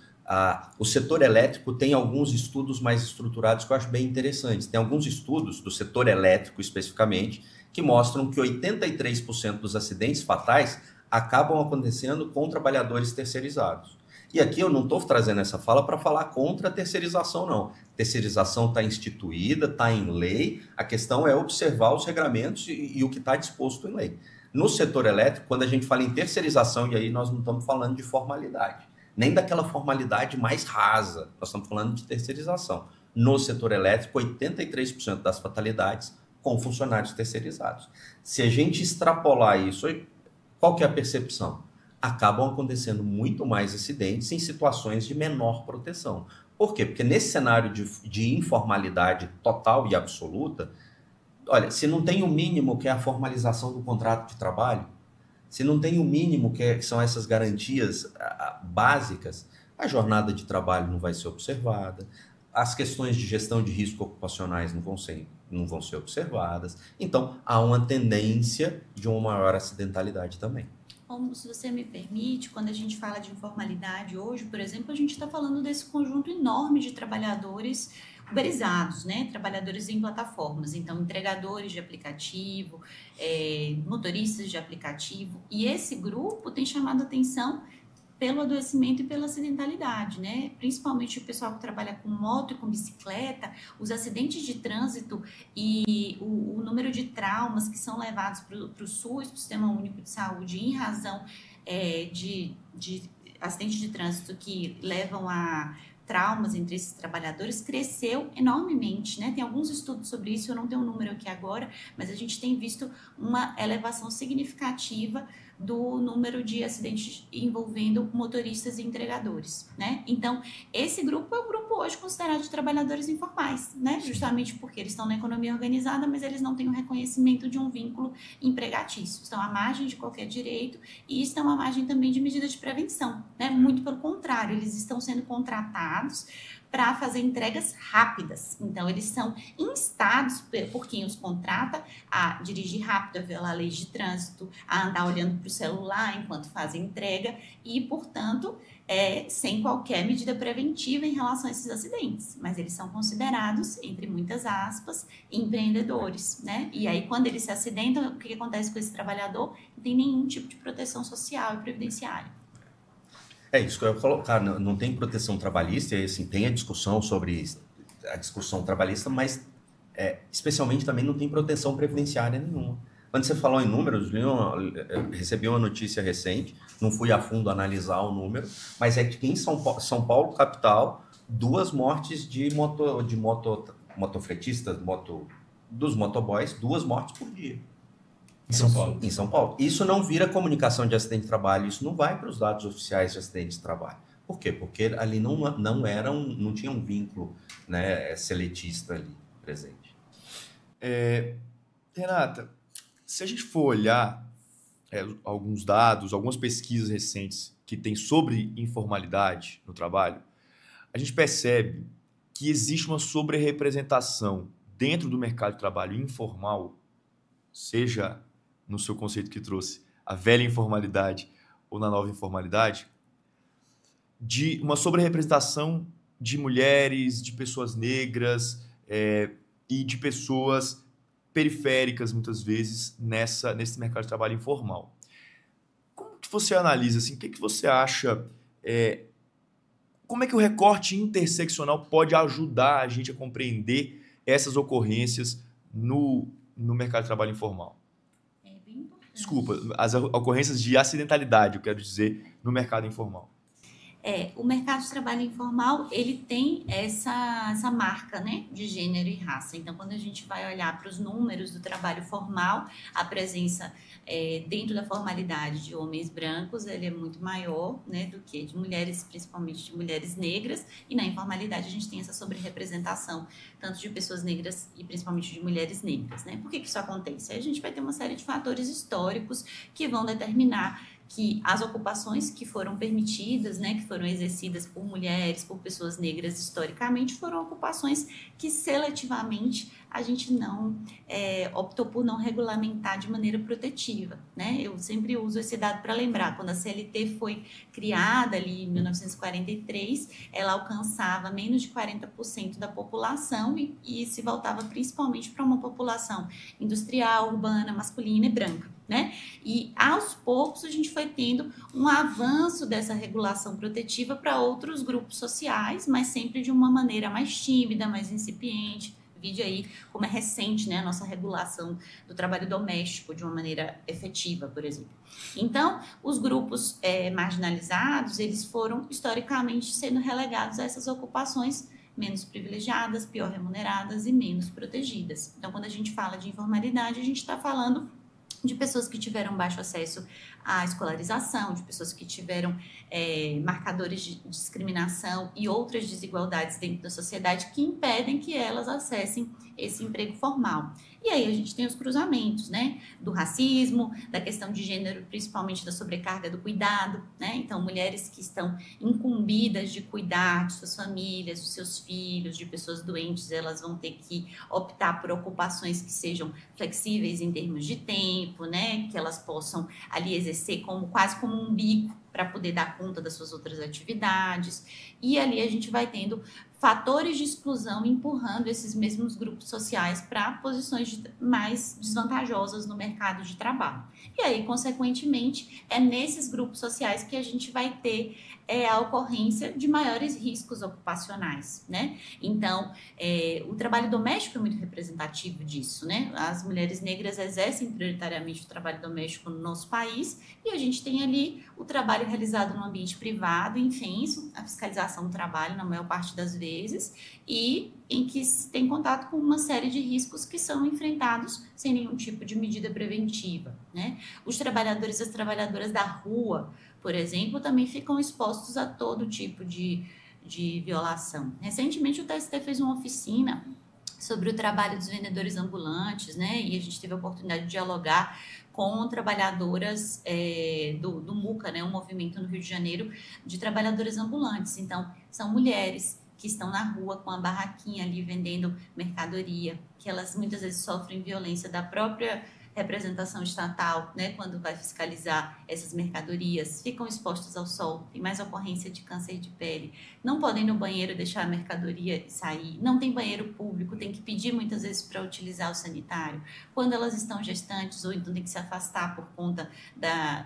O setor elétrico tem alguns estudos mais estruturados que eu acho bem interessantes. Tem alguns estudos do setor elétrico, especificamente, que mostram que 83% dos acidentes fatais acabam acontecendo com trabalhadores terceirizados. E aqui eu não estou trazendo essa fala para falar contra a terceirização, não. Terceirização está instituída, está em lei, a questão é observar os regramentos e o que está disposto em lei. No setor elétrico, quando a gente fala em terceirização, e aí nós não estamos falando de formalidade, nem daquela formalidade mais rasa, nós estamos falando de terceirização. No setor elétrico, 83% das fatalidades com funcionários terceirizados. Se a gente extrapolar isso, qual que é a percepção? Acabam acontecendo muito mais acidentes em situações de menor proteção. Por quê? Porque nesse cenário de informalidade total e absoluta, olha, se não tem o mínimo que é a formalização do contrato de trabalho, se não tem o mínimo que são essas garantias básicas, a jornada de trabalho não vai ser observada, as questões de gestão de riscos ocupacionais não vão ser observadas. Então, há uma tendência de uma maior acidentalidade também. Como, se você me permite, quando a gente fala de informalidade hoje, por exemplo, a gente está falando desse conjunto enorme de trabalhadores uberizados, né? Trabalhadores em plataformas, então entregadores de aplicativo, motoristas de aplicativo, e esse grupo tem chamado a atenção pelo adoecimento e pela acidentalidade, né? Principalmente o pessoal que trabalha com moto e com bicicleta, os acidentes de trânsito e o número de traumas que são levados para o SUS, para o Sistema Único de Saúde, em razão de acidentes de trânsito que levam a traumas entre esses trabalhadores, cresceu enormemente, né? Tem alguns estudos sobre isso, eu não tenho um número aqui agora, mas a gente tem visto uma elevação significativa do número de acidentes envolvendo motoristas e entregadores, né? Então, esse grupo é o grupo hoje considerado de trabalhadores informais, né? Justamente porque eles estão na economia organizada, mas eles não têm o reconhecimento de um vínculo empregatício. Estão à margem de qualquer direito e estão à margem também de medidas de prevenção, né? Muito pelo contrário, eles estão sendo contratados para fazer entregas rápidas. Então, eles são instados por quem os contrata a dirigir rápido, a violar leis de trânsito, a andar olhando para o celular enquanto fazem entrega e, portanto, sem qualquer medida preventiva em relação a esses acidentes. Mas eles são considerados, entre muitas aspas, empreendedores, né? E aí, quando eles se acidentam, o que acontece com esse trabalhador? Não tem nenhum tipo de proteção social e previdenciária. É isso que eu ia colocar, não tem proteção trabalhista, e assim, tem a discussão sobre a discussão trabalhista, mas especialmente também não tem proteção previdenciária nenhuma. Quando você falou em números, eu recebi uma notícia recente, não fui a fundo analisar o número, mas é que em São Paulo, capital, 2 mortes de motofretistas, dos motoboys, 2 mortes por dia. Em São Paulo. Em São Paulo. Isso não vira comunicação de acidente de trabalho, isso não vai para os dados oficiais de acidente de trabalho. Por quê? Porque ali não tinha um vínculo, né, seletista ali presente. Renata, se a gente for olhar alguns dados, algumas pesquisas recentes que tem sobre informalidade no trabalho, a gente percebe que existe uma sobre-representação dentro do mercado de trabalho informal, seja no seu conceito que trouxe, a velha informalidade ou na nova informalidade, de uma sobre-representação de mulheres, de pessoas negras e de pessoas periféricas, muitas vezes, nesse mercado de trabalho informal. Como que você analisa, assim, o que você acha, como é que o recorte interseccional pode ajudar a gente a compreender essas ocorrências no mercado de trabalho informal? Desculpa, as ocorrências de acidentalidade, eu quero dizer, no mercado informal. O mercado de trabalho informal, ele tem essa marca, né, de gênero e raça. Então, quando a gente vai olhar para os números do trabalho formal, a presença dentro da formalidade de homens brancos, ele é muito maior, né, do que de mulheres, principalmente de mulheres negras, e na informalidade a gente tem essa sobre-representação, tanto de pessoas negras e principalmente de mulheres negras, né? Por que isso acontece? Aí a gente vai ter uma série de fatores históricos que vão determinar que as ocupações que foram permitidas, né, que foram exercidas por mulheres, por pessoas negras historicamente, foram ocupações que seletivamente a gente não optou por não regulamentar de maneira protetiva, né? Eu sempre uso esse dado para lembrar, quando a CLT foi criada ali em 1943, ela alcançava menos de 40% da população e se voltava principalmente para uma população industrial, urbana, masculina e branca, né? E aos poucos a gente foi tendo um avanço dessa regulação protetiva para outros grupos sociais, mas sempre de uma maneira mais tímida, mais incipiente. Vide aí como é recente, né, a nossa regulação do trabalho doméstico de uma maneira efetiva, por exemplo. Então, os grupos marginalizados, eles foram historicamente sendo relegados a essas ocupações menos privilegiadas, pior remuneradas e menos protegidas. Então, quando a gente fala de informalidade, a gente está falando de pessoas que tiveram baixo acesso à escolarização, de pessoas que tiveram marcadores de discriminação e outras desigualdades dentro da sociedade que impedem que elas acessem esse emprego formal. E aí a gente tem os cruzamentos, né, do racismo, da questão de gênero, principalmente da sobrecarga do cuidado, né, então mulheres que estão incumbidas de cuidar de suas famílias, dos seus filhos, de pessoas doentes, elas vão ter que optar por ocupações que sejam flexíveis em termos de tempo, né, que elas possam ali exercer quase como um bico para poder dar conta das suas outras atividades. E ali a gente vai tendo fatores de exclusão empurrando esses mesmos grupos sociais para posições mais desvantajosas no mercado de trabalho. E aí, consequentemente, é nesses grupos sociais que a gente vai ter a ocorrência de maiores riscos ocupacionais, né? Então, o trabalho doméstico é muito representativo disso, né? As mulheres negras exercem prioritariamente o trabalho doméstico no nosso país e a gente tem ali o trabalho realizado no ambiente privado, intenso, a fiscalização do trabalho na maior parte das vezes e em que se tem contato com uma série de riscos que são enfrentados sem nenhum tipo de medida preventiva, né? Os trabalhadores e as trabalhadoras da rua, por exemplo, também ficam expostos a todo tipo de violação. Recentemente, o TST fez uma oficina sobre o trabalho dos vendedores ambulantes, né? E a gente teve a oportunidade de dialogar com trabalhadoras do MUCA, né? Um movimento no Rio de Janeiro de trabalhadoras ambulantes. Então, são mulheres que estão na rua com a barraquinha ali vendendo mercadoria, que elas muitas vezes sofrem violência da própria representação estatal, né, quando vai fiscalizar essas mercadorias, ficam expostos ao sol, tem mais ocorrência de câncer de pele, não podem ir no banheiro deixar a mercadoria e sair, não tem banheiro público, tem que pedir muitas vezes para utilizar o sanitário, quando elas estão gestantes ou então tem que se afastar por conta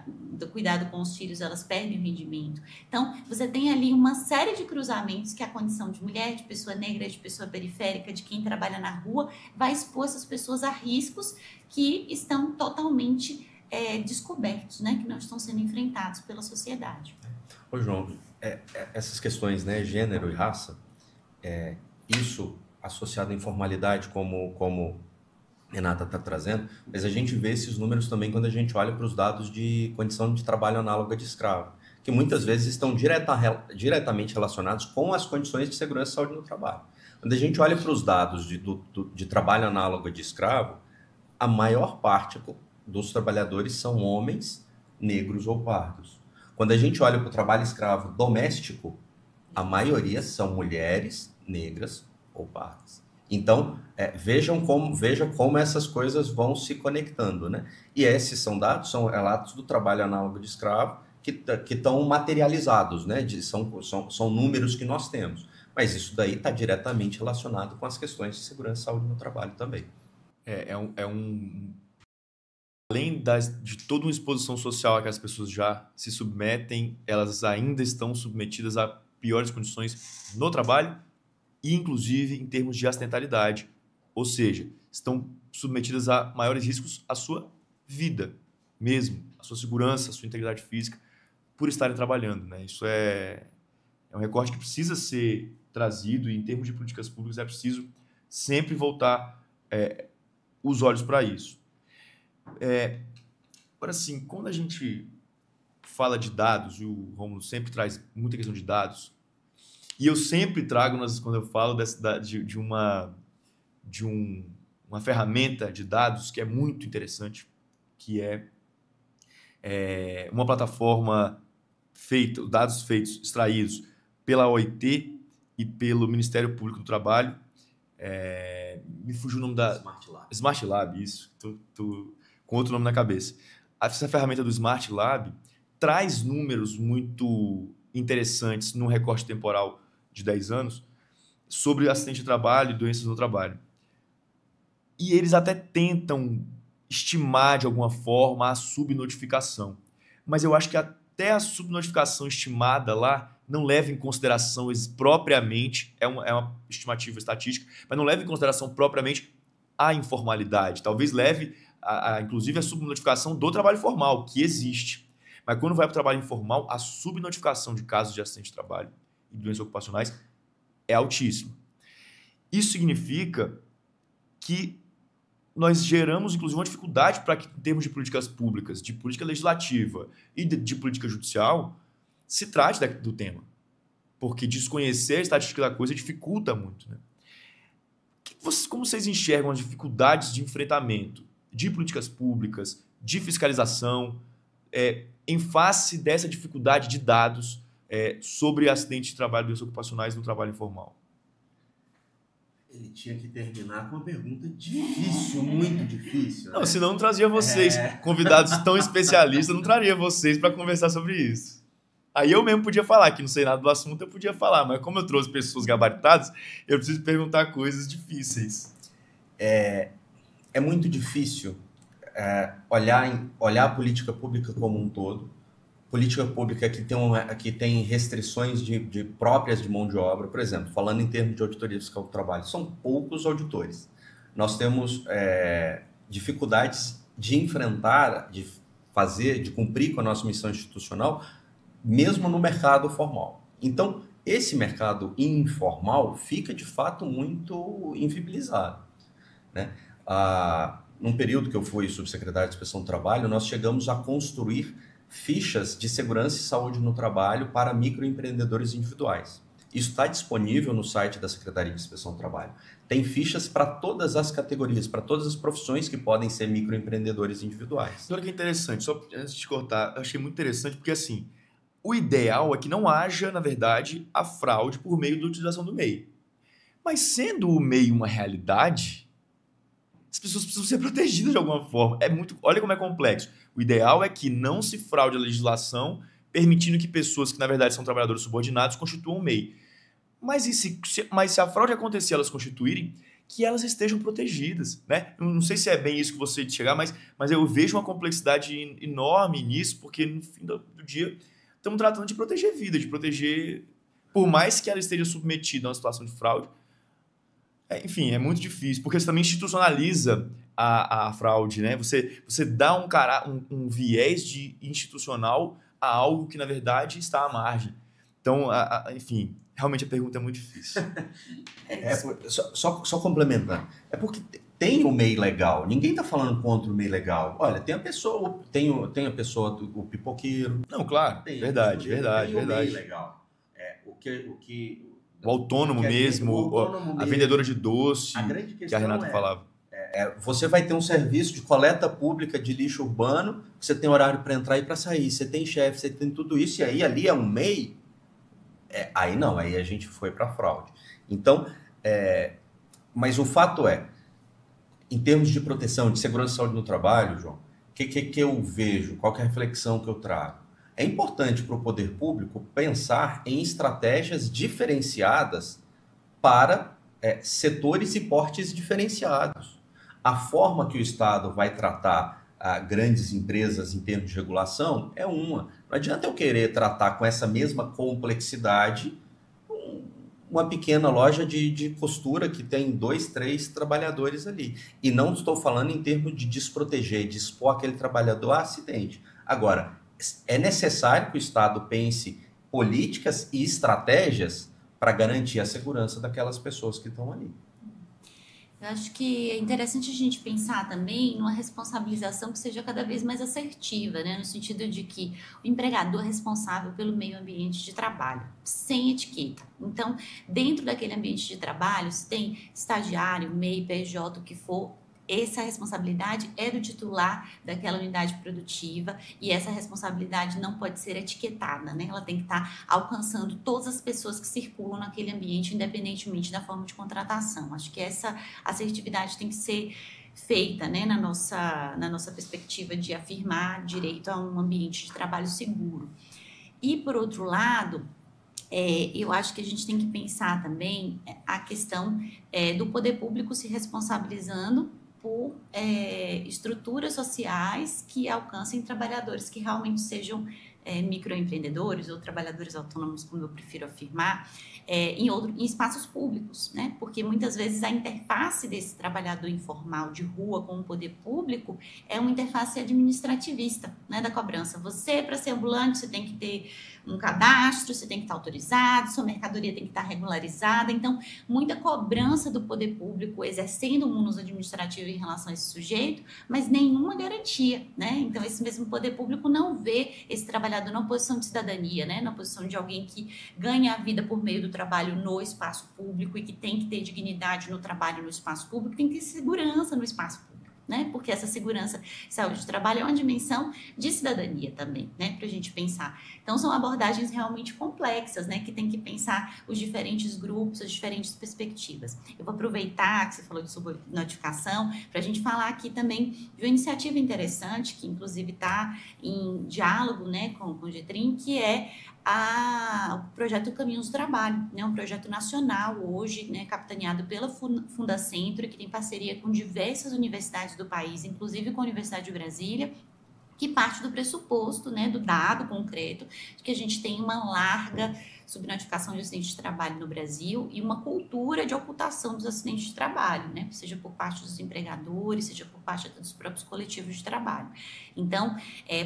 do cuidado com os filhos, elas perdem o rendimento. Então, você tem ali uma série de cruzamentos que a condição de mulher, de pessoa negra, de pessoa periférica, de quem trabalha na rua, vai expor essas pessoas a riscos que estão totalmente descobertos, né? Que não estão sendo enfrentados pela sociedade. Ô, João, essas questões, né, gênero e raça, isso associado à informalidade, como Renata está trazendo, mas a gente vê esses números também quando a gente olha para os dados de condição de trabalho análoga de escravo, que muitas vezes estão diretamente relacionados com as condições de segurança e saúde no trabalho. Quando a gente olha para os dados de trabalho análogo de escravo, a maior parte dos trabalhadores são homens, negros ou pardos. Quando a gente olha para o trabalho escravo doméstico, a maioria são mulheres, negras ou pardas. Então, veja como essas coisas vão se conectando, né? E esses são relatos do trabalho análogo de escravo que estão materializados, né? São números que nós temos. Mas isso daí está diretamente relacionado com as questões de segurança e saúde no trabalho também. Além de toda uma exposição social a que as pessoas já se submetem, elas ainda estão submetidas a piores condições no trabalho e, inclusive, em termos de acidentalidade. Ou seja, estão submetidas a maiores riscos à sua vida mesmo, à sua segurança, à sua integridade física, por estarem trabalhando, né? Isso é um recorte que precisa ser trazido e, em termos de políticas públicas, é preciso sempre voltar os olhos para isso. Agora, assim, quando a gente fala de dados, e o Rômulo sempre traz muita questão de dados, e eu sempre trago, quando eu falo de uma ferramenta de dados que é muito interessante, que é uma plataforma feita, dados extraídos pela OIT e pelo Ministério Público do Trabalho. Me fugiu o nome da... Smart Lab, isso. Tô com outro nome na cabeça. Essa ferramenta do Smart Lab traz números muito interessantes num recorte temporal de 10 anos sobre acidente de trabalho e doenças no trabalho. E eles até tentam estimar, de alguma forma, a subnotificação. Mas eu acho que até a subnotificação estimada lá não leva em consideração propriamente, é uma estimativa estatística, mas não leva em consideração propriamente a informalidade. Talvez leve, inclusive, a subnotificação do trabalho formal, que existe. Mas quando vai para o trabalho informal, a subnotificação de casos de acidente de trabalho e doenças ocupacionais é altíssima. Isso significa que nós geramos, inclusive, uma dificuldade para que, em termos de políticas públicas, de política legislativa e de política judicial, se trate do tema. Porque desconhecer a estatística da coisa dificulta muito, né? Como vocês enxergam as dificuldades de enfrentamento de políticas públicas, de fiscalização, em face dessa dificuldade de dados sobre acidentes de trabalho e doenças ocupacionais no trabalho informal? Ele tinha que terminar com uma pergunta difícil, muito difícil. Né? Não, senão não trazia vocês, convidados tão especialistas, não traria vocês para conversar sobre isso. Aí eu mesmo podia falar, que não sei nada do assunto, eu podia falar, mas como eu trouxe pessoas gabaritadas, eu preciso perguntar coisas difíceis. É muito difícil olhar a política pública como um todo. Política pública que tem restrições próprias de mão de obra, por exemplo, falando em termos de auditoria fiscal do trabalho, são poucos auditores. Nós temos dificuldades de enfrentar, de cumprir com a nossa missão institucional, mesmo no mercado formal. Então, esse mercado informal fica, de fato, muito inviabilizado, né? Num período que eu fui subsecretário de Inspeção do Trabalho, nós chegamos a construir fichas de segurança e saúde no trabalho para microempreendedores individuais. Isso está disponível no site da Secretaria de Inspeção do Trabalho. Tem fichas para todas as categorias, para todas as profissões que podem ser microempreendedores individuais. Olha que interessante, só antes de cortar, eu achei muito interessante porque, assim, o ideal é que não haja, na verdade, a fraude por meio da utilização do MEI. Mas sendo o MEI uma realidade, as pessoas precisam ser protegidas de alguma forma. Olha como é complexo. O ideal é que não se fraude a legislação, permitindo que pessoas que, na verdade, são trabalhadores subordinados constituam o MEI. Mas se a fraude acontecer, elas constituírem, que elas estejam protegidas, né? Eu não sei se é bem isso que você chegar, mas eu vejo uma complexidade enorme nisso, porque no fim do dia estamos tratando de proteger vida, de proteger, por mais que ela esteja submetida a uma situação de fraude. Enfim, é muito difícil, porque você também institucionaliza a fraude, né? Você dá um viés institucional a algo que, na verdade, está à margem. Então, enfim, realmente a pergunta é muito difícil. Só complementando. É porque tem o MEI legal. Ninguém está falando contra o MEI legal. Olha, tem a pessoa do pipoqueiro. Não, claro. Verdade. O MEI legal. O autônomo mesmo, a vendedora de doce, que a Renata falava. Você vai ter um serviço de coleta pública de lixo urbano, você tem horário para entrar e para sair, você tem chefe, você tem tudo isso, e aí ali é um MEI. Aí não, aí a gente foi para fraude. Então, mas o fato em termos de proteção, de segurança e saúde no trabalho, João, o que eu vejo, qual que é a reflexão que eu trago? É importante para o poder público pensar em estratégias diferenciadas para setores e portes diferenciados. A forma que o Estado vai tratar grandes empresas em termos de regulação é uma. Não adianta eu querer tratar com essa mesma complexidade uma pequena loja de costura que tem 2, 3 trabalhadores ali. E não estou falando em termos de desproteger, de expor aquele trabalhador a acidente. Agora, é necessário que o Estado pense políticas e estratégias para garantir a segurança daquelas pessoas que estão ali. Eu acho que é interessante a gente pensar também numa responsabilização que seja cada vez mais assertiva, né? No sentido de que o empregador é responsável pelo meio ambiente de trabalho, sem etiqueta. Então, dentro daquele ambiente de trabalho, se tem estagiário, MEI, PJ, o que for, essa responsabilidade é do titular daquela unidade produtiva e essa responsabilidade não pode ser etiquetada, né? Ela tem que estar alcançando todas as pessoas que circulam naquele ambiente, independentemente da forma de contratação. Acho que essa assertividade tem que ser feita, né, na nossa perspectiva de afirmar direito a um ambiente de trabalho seguro. E, por outro lado, eu acho que a gente tem que pensar também a questão do poder público se responsabilizando por estruturas sociais que alcancem trabalhadores que realmente sejam microempreendedores ou trabalhadores autônomos, como eu prefiro afirmar, em espaços públicos, né? Porque muitas vezes a interface desse trabalhador informal de rua com o poder público é uma interface administrativista, né, da cobrança. Você, para ser ambulante, você tem que ter um cadastro, você tem que estar autorizado, sua mercadoria tem que estar regularizada. Então, muita cobrança do poder público exercendo um ônus administrativo em relação a esse sujeito, mas nenhuma garantia, né? Então, esse mesmo poder público não vê esse trabalhador na posição de cidadania, né? Na posição de alguém que ganha a vida por meio do trabalho no espaço público e que tem que ter dignidade no trabalho no espaço público, tem que ter segurança no espaço público, né? Porque essa segurança e saúde do trabalho é uma dimensão de cidadania também, né? Para a gente pensar. Então, são abordagens realmente complexas, né? Que tem que pensar os diferentes grupos, as diferentes perspectivas. Eu vou aproveitar que você falou de subnotificação para a gente falar aqui também de uma iniciativa interessante, que inclusive está em diálogo, né, com o GETRIM, que é o projeto Caminhos do Trabalho, né, um projeto nacional hoje, né, capitaneado pela Fundacentro, que tem parceria com diversas universidades do país, inclusive com a Universidade de Brasília, que parte do pressuposto, né, do dado concreto, de que a gente tem uma larga subnotificação de acidentes de trabalho no Brasil e uma cultura de ocultação dos acidentes de trabalho, né? Seja por parte dos empregadores, seja por parte dos próprios coletivos de trabalho. Então,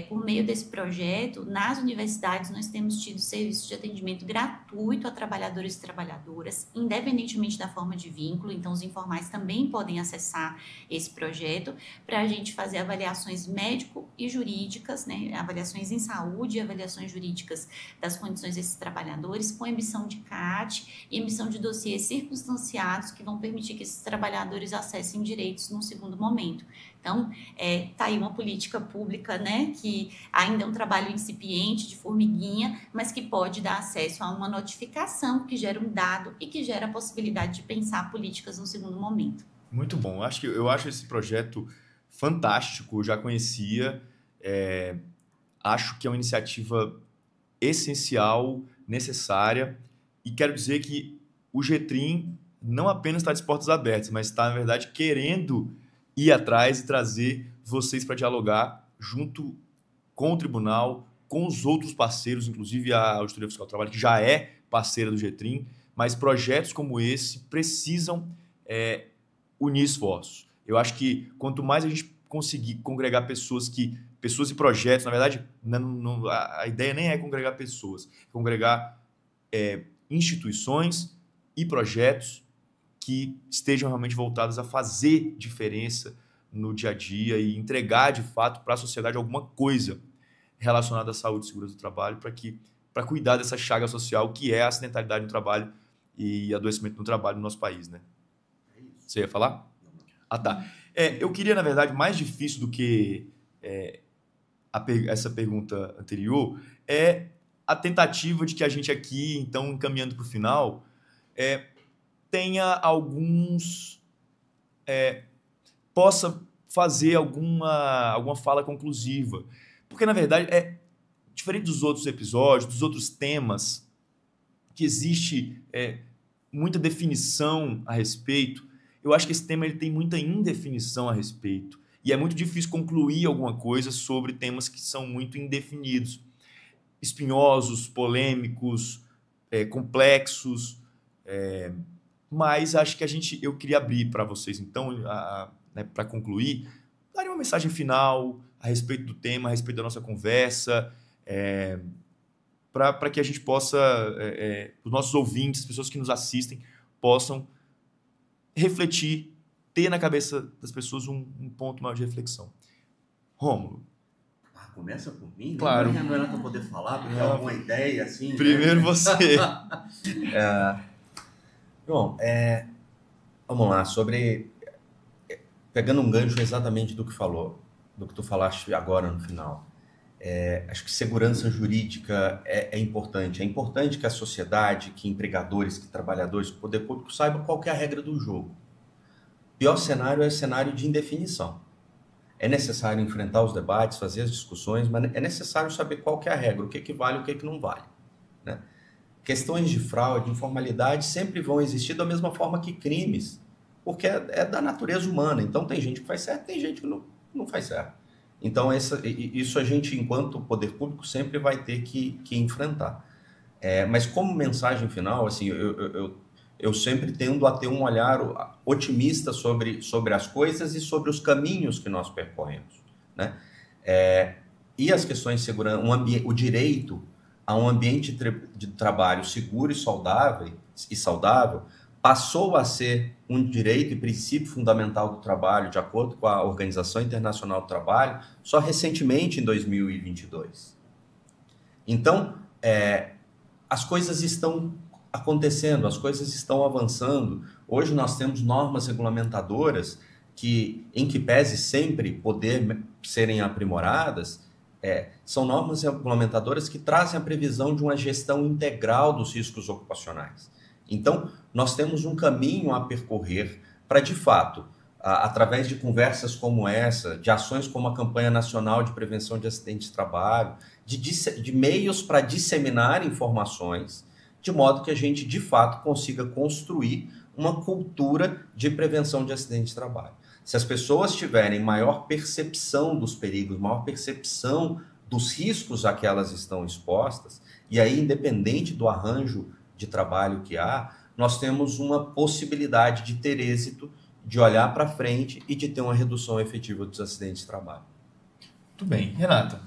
por meio desse projeto, nas universidades nós temos tido serviços de atendimento gratuito a trabalhadores e trabalhadoras, independentemente da forma de vínculo. Então, os informais também podem acessar esse projeto para a gente fazer avaliações médico e jurídicas, né? Avaliações em saúde e avaliações jurídicas das condições desses trabalhadores, com emissão de CAT e emissão de dossiês circunstanciados que vão permitir que esses trabalhadores acessem direitos num segundo momento. Então, tá aí uma política pública, né, que ainda é um trabalho incipiente, de formiguinha, mas que pode dar acesso a uma notificação que gera um dado e que gera a possibilidade de pensar políticas num segundo momento. Muito bom. Eu acho esse projeto fantástico, eu já conhecia, acho que é uma iniciativa essencial, necessária, e quero dizer que o GETRIM não apenas está de portas abertas, mas está, na verdade, querendo ir atrás e trazer vocês para dialogar junto com o tribunal, com os outros parceiros, inclusive a Auditoria Fiscal do Trabalho, que já é parceira do GETRIM, mas projetos como esse precisam unir esforços. Eu acho que quanto mais a gente conseguir congregar pessoas e projetos, na verdade, a ideia nem é congregar pessoas, é congregar instituições e projetos que estejam realmente voltados a fazer diferença no dia a dia e entregar, de fato, para a sociedade alguma coisa relacionada à saúde e segurança do trabalho para cuidar dessa chaga social que é a acidentalidade no trabalho e adoecimento no trabalho no nosso país, né? Você ia falar? Ah, tá. Eu queria, na verdade, mais difícil do que essa pergunta anterior é a tentativa de que a gente aqui, então, encaminhando para o final, tenha possa fazer alguma fala conclusiva. Porque, na verdade, diferente dos outros episódios, dos outros temas, que existe muita definição a respeito, eu acho que esse tema ele tem muita indefinição a respeito. E é muito difícil concluir alguma coisa sobre temas que são muito indefinidos. Espinhosos, polêmicos, complexos, mas acho que eu queria abrir para vocês, então, para concluir, dar uma mensagem final a respeito do tema, a respeito da nossa conversa, para que a gente possa, os nossos ouvintes, as pessoas que nos assistem, possam refletir, ter na cabeça das pessoas um ponto maior de reflexão. Rômulo. Começa por mim? Claro. Não era para poder falar, porque alguma ideia assim. Primeiro você. Bom, vamos lá, pegando um gancho exatamente do que tu falaste agora no final. Acho que segurança jurídica é importante. É importante que a sociedade, que empregadores, que trabalhadores, que o poder público saiba qual que é a regra do jogo. O pior cenário é o cenário de indefinição. É necessário enfrentar os debates, fazer as discussões, mas é necessário saber qual que é a regra, o que vale e o que não vale, né? Questões de fraude, informalidade sempre vão existir da mesma forma que crimes, porque é da natureza humana. Então tem gente que faz certo, tem gente que não faz certo. Então isso a gente, enquanto poder público, sempre vai ter que enfrentar. Mas como mensagem final, assim, eu sempre tendo a ter um olhar otimista sobre as coisas e sobre os caminhos que nós percorremos, né? E as questões de segurança, o direito a um ambiente de trabalho seguro e saudável passou a ser um direito e princípio fundamental do trabalho, de acordo com a Organização Internacional do Trabalho, só recentemente, em 2022. Então, as coisas estão acontecendo, as coisas estão avançando. Hoje nós temos normas regulamentadoras em que pese sempre poder serem aprimoradas, são normas regulamentadoras que trazem a previsão de uma gestão integral dos riscos ocupacionais. Então, nós temos um caminho a percorrer para, de fato, através de conversas como essa, de ações como a Campanha Nacional de Prevenção de Acidentes de Trabalho, de meios para disseminar informações, de modo que a gente, de fato, consiga construir uma cultura de prevenção de acidentes de trabalho. Se as pessoas tiverem maior percepção dos perigos, maior percepção dos riscos a que elas estão expostas, e aí, independente do arranjo de trabalho que há, nós temos uma possibilidade de ter êxito, de olhar para frente e de ter uma redução efetiva dos acidentes de trabalho. Muito bem. Renata?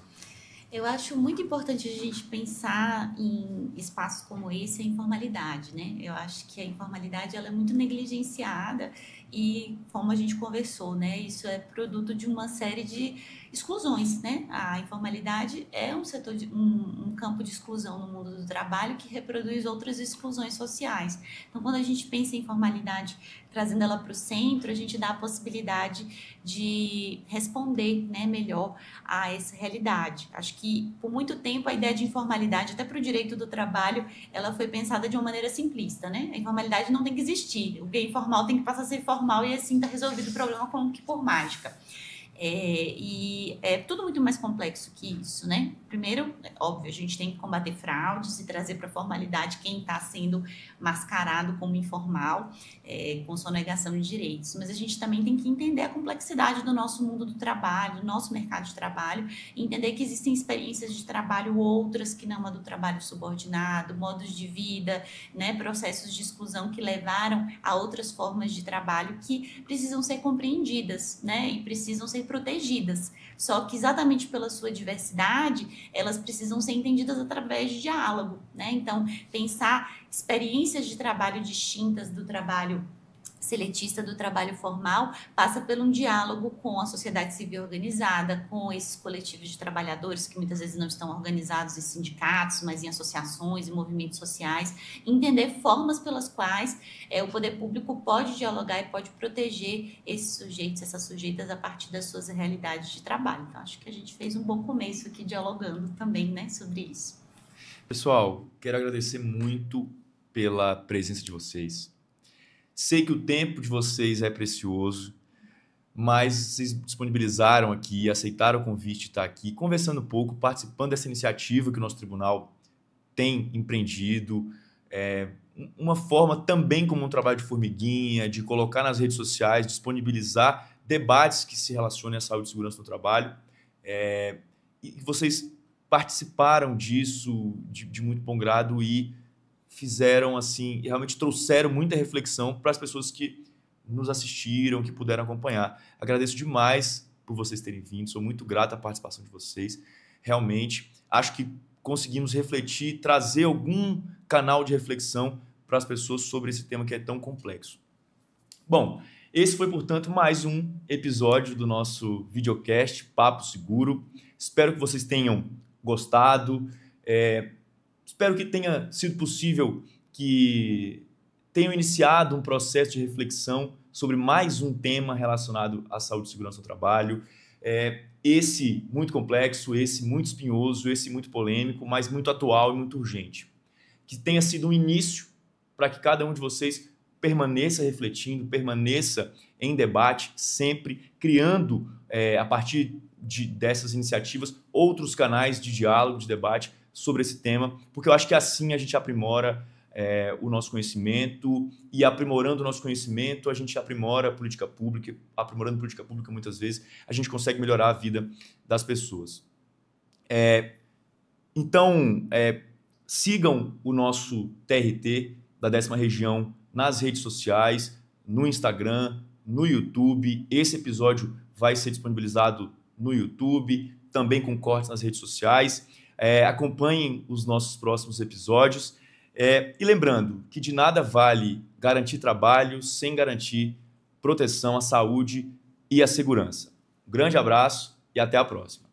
Eu acho muito importante a gente pensar em espaços como esse, a informalidade, né? Eu acho que a informalidade ela é muito negligenciada e, como a gente conversou, né? Isso é produto de uma série de exclusões, né? A informalidade é um setor um campo de exclusão no mundo do trabalho que reproduz outras exclusões sociais. Então, quando a gente pensa em informalidade, trazendo ela para o centro, a gente dá a possibilidade de responder, né, melhor a essa realidade. Acho que, por muito tempo, a ideia de informalidade, até para o direito do trabalho, ela foi pensada de uma maneira simplista, né? A informalidade não tem que existir. O que é informal tem que passar a ser formal e assim está resolvido o problema como que por mágica. E é tudo muito mais complexo que isso, né? Primeiro, óbvio, a gente tem que combater fraudes e trazer para a formalidade quem está sendo mascarado como informal, com sonegação de direitos. Mas a gente também tem que entender a complexidade do nosso mundo do trabalho, do nosso mercado de trabalho, e entender que existem experiências de trabalho outras que não a do trabalho subordinado, modos de vida, né, processos de exclusão que levaram a outras formas de trabalho que precisam ser compreendidas, né, e precisam ser protegidas, só que exatamente pela sua diversidade, elas precisam ser entendidas através de diálogo, né? Então, pensar experiências de trabalho distintas do trabalho seletista, do trabalho formal, passa por um diálogo com a sociedade civil organizada, com esses coletivos de trabalhadores que muitas vezes não estão organizados em sindicatos, mas em associações e movimentos sociais, entender formas pelas quais o poder público pode dialogar e pode proteger esses sujeitos, essas sujeitas a partir das suas realidades de trabalho. Então, acho que a gente fez um bom começo aqui dialogando também, né, sobre isso. Pessoal, quero agradecer muito pela presença de vocês. Sei que o tempo de vocês é precioso, mas vocês disponibilizaram aqui, aceitaram o convite de estar aqui, conversando um pouco, participando dessa iniciativa que o nosso tribunal tem empreendido. Uma forma também como um trabalho de formiguinha, de colocar nas redes sociais, disponibilizar debates que se relacionem à saúde e segurança no trabalho. E vocês participaram disso de muito bom grado e fizeram assim, e realmente trouxeram muita reflexão para as pessoas que nos assistiram, que puderam acompanhar. Agradeço demais por vocês terem vindo, sou muito grato à participação de vocês. Realmente, acho que conseguimos refletir, trazer algum canal de reflexão para as pessoas sobre esse tema que é tão complexo. Bom, esse foi, portanto, mais um episódio do nosso videocast Papo Seguro. Espero que vocês tenham gostado. Espero que tenha sido possível que tenham iniciado um processo de reflexão sobre mais um tema relacionado à saúde e segurança no trabalho. Esse muito complexo, esse muito espinhoso, esse muito polêmico, mas muito atual e muito urgente. Que tenha sido um início para que cada um de vocês permaneça refletindo, permaneça em debate, sempre criando, a partir dessas iniciativas, outros canais de diálogo, de debate sobre esse tema, porque eu acho que assim a gente aprimora o nosso conhecimento, e aprimorando o nosso conhecimento, a gente aprimora a política pública, aprimorando a política pública, muitas vezes, a gente consegue melhorar a vida das pessoas. Então, sigam o nosso TRT da 10ª Região nas redes sociais, no Instagram, no YouTube. Esse episódio vai ser disponibilizado no YouTube, também com cortes nas redes sociais. Acompanhem os nossos próximos episódios. E lembrando que de nada vale garantir trabalho sem garantir proteção à saúde e à segurança. Um grande abraço e até a próxima.